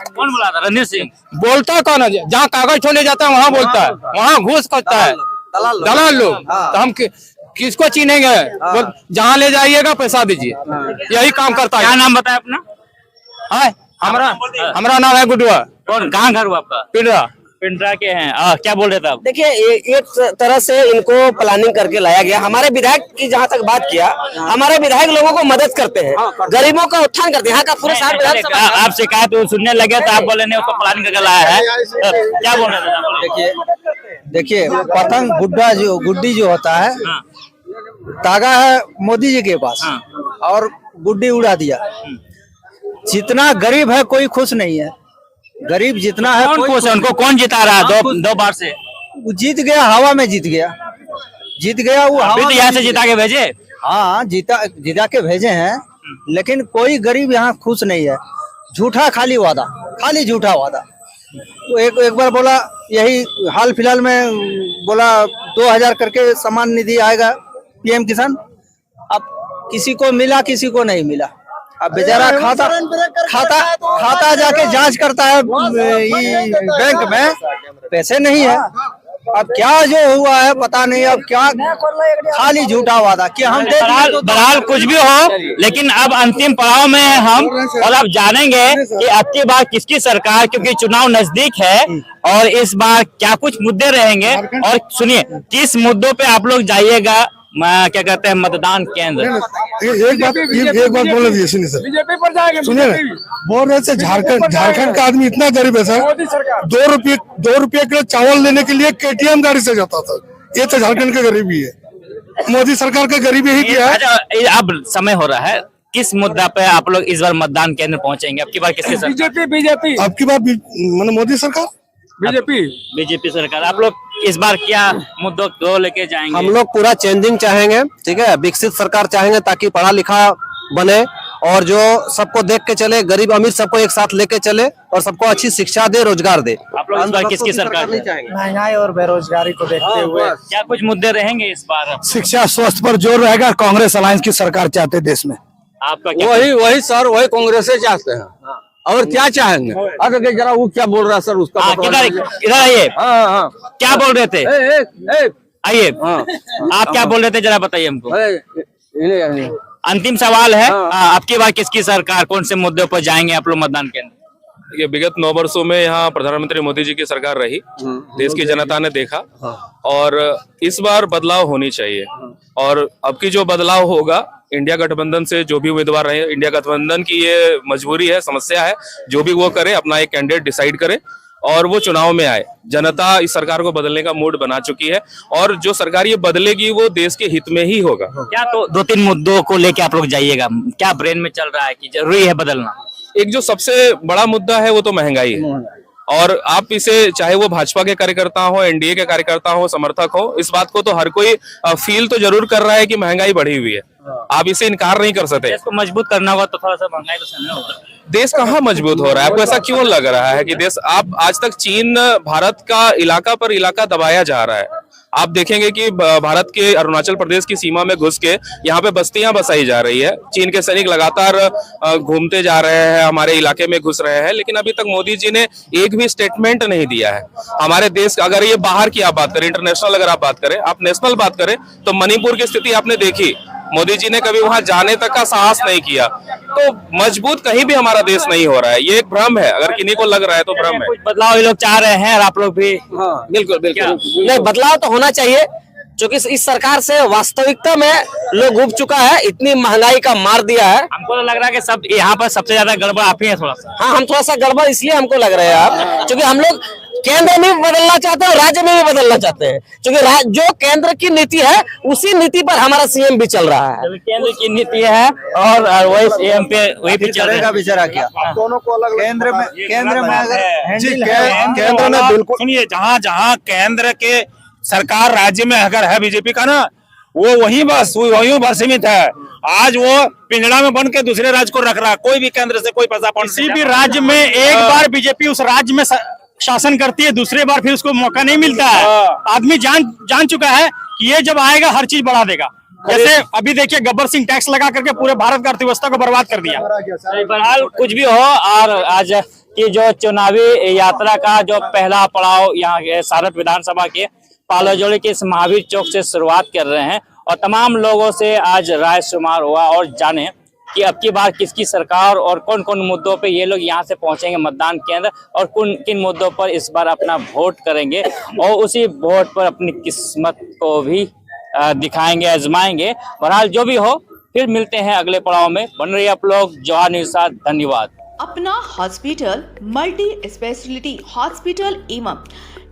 कौन बोला था? रणदीप सिंह बोलता कौन है? जहाँ कागज छोड़ने जाता है वहाँ बोलता है, वहाँ घूस करता है दलाल लोग। तो हम किसको चीनेंगे? जहाँ ले जाइएगा पैसा दीजिए, यही काम करता है। क्या नाम बताया अपना? हमारा नाम है गुडुआ। कौन, कहाँ घर हुआ आपका? पिंडरा के हैं। क्या बोल रहे थे आप? देखिए, एक तरह से इनको प्लानिंग करके लाया गया। हमारे विधायक की जहाँ तक बात किया, हमारे विधायक लोगों को मदद करते हैं, गरीबों का उत्थान करते हैं। यहाँ का पूरे आप शिकायत सुनने लगे तो आप बोले नहीं, उसको प्लानिंग करके लाया है, क्या बोल रहे थे? देखिए, पतंग गुड्डी जो होता है, तागा है मोदी जी के पास, और गुड्डी उड़ा दिया। जितना गरीब है कोई खुश नहीं है, गरीब जितना है कौन खुश है? उनको कौन जिता रहा है दो बार से? वो जीत गया, हवा में जीत गया वो अभी हवा तो यहाँ में से जीत जिता के भेजे। हाँ जिता के भेजे हैं, लेकिन कोई गरीब यहाँ खुश नहीं है। झूठा खाली वादा, खाली झूठा वादा। तो एक बार बोला, यही हाल फिलहाल में बोला 2000 करके सम्मान निधि आएगा पीएम किसान। अब किसी को मिला, किसी को नहीं मिला। अब बेचारा खाता जाके जांच करता है बैंक में, पैसे नहीं है। अब क्या जो हुआ है पता नहीं, अब क्या खाली झूठा वादा कि हम बहरहाल कुछ भी हो, लेकिन अब अंतिम पड़ाव में हैं हम, और अब जानेंगे कि अब की बार किसकी सरकार, क्योंकि चुनाव नजदीक है और इस बार क्या कुछ मुद्दे रहेंगे। और सुनिए, किस मुद्दों पे आप लोग जाइएगा, क्या कहते हैं, मतदान केंद्र। एक बात बोल दिए, सुनिए सर, बीजेपी पर जाएंगे। सुनिए, बोल रहे थे झारखंड का आदमी इतना गरीब है सर, 2 रुपये किलो चावल लेने के लिए KTM गाड़ी से जाता था। ये तो झारखंड का गरीबी है, मोदी सरकार का गरीबी ही किया है। अच्छा, अब समय हो रहा है, किस मुद्दा पे आप लोग इस बार मतदान केंद्र पहुंचेंगे? अब की बार किसके साथ? बीजेपी। अब की बार मतलब मोदी सरकार, बीजेपी सरकार। आप लोग इस बार क्या मुद्दों को लेके जाएंगे? हम लोग पूरा चेंजिंग चाहेंगे, ठीक है, विकसित सरकार चाहेंगे ताकि पढ़ा लिखा बने और जो सबको देख के चले, गरीब अमीर सबको एक साथ लेके चले और सबको अच्छी शिक्षा दे, रोजगार दे। आप लोग इस बार किसकी सरकार चाहेंगे? महंगाई और बेरोजगारी को देखते हुए क्या कुछ मुद्दे रहेंगे इस बार? शिक्षा स्वास्थ्य पर जोर रहेगा। कांग्रेस अलायंस की सरकार चाहते हैं देश में। आपका क्या? वही सर, वही कांग्रेस से चाहते हैं, और क्या चाहेंगे? अरे जरा वो क्या बोल रहा है सर, उसका इधर आइए। क्या बोल रहे थे? आइए, आप क्या बोल रहे थे, जरा बताइए हमको। अंतिम सवाल है, अब की बार किसकी सरकार, कौन से मुद्दों पर जाएंगे आप लोग मतदान केंद्र? ये विगत 9 वर्षों में यहाँ प्रधानमंत्री मोदी जी की सरकार रही, देश की जनता ने देखा, और इस बार बदलाव होनी चाहिए। और अब की जो बदलाव होगा, इंडिया गठबंधन से जो भी उम्मीदवार रहे, इंडिया गठबंधन की ये मजबूरी है, समस्या है, जो भी वो करे, अपना एक कैंडिडेट डिसाइड करे और वो चुनाव में आए। जनता इस सरकार को बदलने का मूड बना चुकी है, और जो सरकार ये बदलेगी वो देश के हित में ही होगा। क्या तो 2-3 मुद्दों को लेके आप लोग जाइएगा, क्या ब्रेन में चल रहा है कि जरूरी है बदलना? एक जो सबसे बड़ा मुद्दा है वो तो महंगाई है, और आप इसे, चाहे वो भाजपा के कार्यकर्ता हो, एनडीए के कार्यकर्ता हो, समर्थक हो, इस बात को तो हर कोई फील तो जरूर कर रहा है कि महंगाई बढ़ी हुई है। आप इसे इनकार नहीं कर सकते। देश को मजबूत करना होगा तो थोड़ा सा महंगाई तो सहना होगा। देश कहाँ मजबूत हो रहा है? आपको ऐसा क्यों लग रहा है कि देश, आप आज तक चीन, भारत का इलाका पर इलाका दबाया जा रहा है। आप देखेंगे कि भारत के अरुणाचल प्रदेश की सीमा में घुस के यहाँ पे बस्तियां बसाई जा रही है। चीन के सैनिक लगातार घूमते जा रहे हैं, हमारे इलाके में घुस रहे हैं, लेकिन अभी तक मोदी जी ने एक भी स्टेटमेंट नहीं दिया है। हमारे देश, अगर ये बाहर की आप बात करें, इंटरनेशनल अगर आप बात करें, आप नेशनल बात करें, तो मणिपुर की स्थिति आपने देखी, मोदी जी ने कभी वहां जाने तक का साहस नहीं किया। तो मजबूत कहीं भी हमारा देश नहीं हो रहा है, ये एक भ्रम है। अगर किन्हीं को लग रहा है तो भ्रम है। कुछ बदलाव ये लोग चाह रहे हैं और आप लोग भी? बिल्कुल बिल्कुल, नहीं, बदलाव तो होना चाहिए, क्योंकि इस सरकार से वास्तविकता में लोग उब चुका है, इतनी महंगाई का मार दिया है। हमको तो लग रहा है कि सब यहाँ पर सबसे ज्यादा गड़बड़ आप ही है थोड़ा सा। हाँ, हम थोड़ा सा गड़बड़ इसलिए हमको लग रहे हैं आप, क्योंकि हम लोग केंद्र में भी बदलना चाहते हैं, राज्य में भी बदलना चाहते हैं, क्योंकि जो केंद्र की नीति है उसी नीति पर हमारा सीएम भी चल रहा है। केंद्र की नीति है और वही सीएम पे वही भी चलेगा। बेचारा क्या दोनों को अलग केंद्र में अगर केंद्र में बिल्कुल सुनिए, जहाँ केंद्र के सरकार राज्य में अगर है बीजेपी का ना, वो वही बस सीमित है। आज वो पिंजड़ा में बन के दूसरे राज्य को रख रहा है, कोई भी केंद्र से कोई पैसा किसी भी राज्य में एक बार बीजेपी उस राज्य में शासन करती है, दूसरे बार फिर उसको मौका नहीं मिलता है। आदमी जान चुका है कि ये जब आएगा हर चीज बढ़ा देगा। जैसे अभी देखिए, गब्बर सिंह टैक्स लगा करके पूरे भारत की अर्थव्यवस्था को बर्बाद कर दिया। बहरहाल कुछ भी हो, और आज की जो चुनावी यात्रा का जो पहला पड़ाव यहाँ सारत विधानसभा के पालाजोड़ी के इस महावीर चौक से शुरुआत कर रहे हैं, और तमाम लोगों से आज राय शुमार हुआ और जाने कि अब की बार किसकी सरकार और कौन कौन मुद्दों पे ये लोग यहाँ से पहुंचेंगे मतदान केंद्र, और किन मुद्दों पर इस बार अपना वोट करेंगे, और उसी वोट पर अपनी किस्मत को भी दिखाएंगे, आजमाएंगे। बहरहाल जो भी हो, फिर मिलते हैं अगले पड़ाव में। बन रही आप लोग जवाहर न्यूज़ साथ। धन्यवाद। अपना हॉस्पिटल मल्टी स्पेशलिटी हॉस्पिटल एवं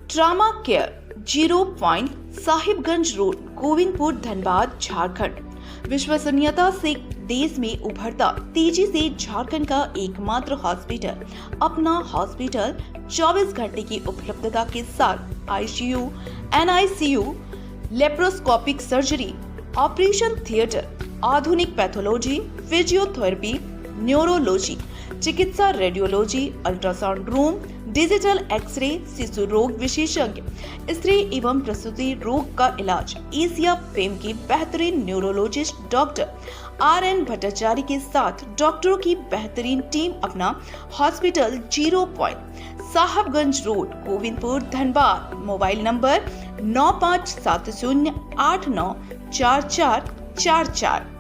trauma care 0 point Sahibganj road, Govindpur, Dhanbad, Jharkhand. विश्वसनीयता से देश में उभरता तेजी से झारखंड का एकमात्र हॉस्पिटल अपना हॉस्पिटल 24 घंटे की उपलब्धता के साथ ICU, NICU, laparoscopic surgery, operation theatre, आधुनिक पैथोलॉजी, फिजियोथेरेपी, न्यूरोलॉजी, चिकित्सा, radiology, ultrasound room, digital x-ray, शिशु रोग विशेषज्ञ, स्त्री एवं प्रसूति रोग का इलाज एशिया फेम के बेहतरीन न्यूरोलॉजिस्ट डॉक्टर RN भट्टाचार्य के साथ डॉक्टरों की बेहतरीन टीम अपना hospital 0 point Sahebganj road, Govindpur, Dhanbad. Mobile number 9570894444।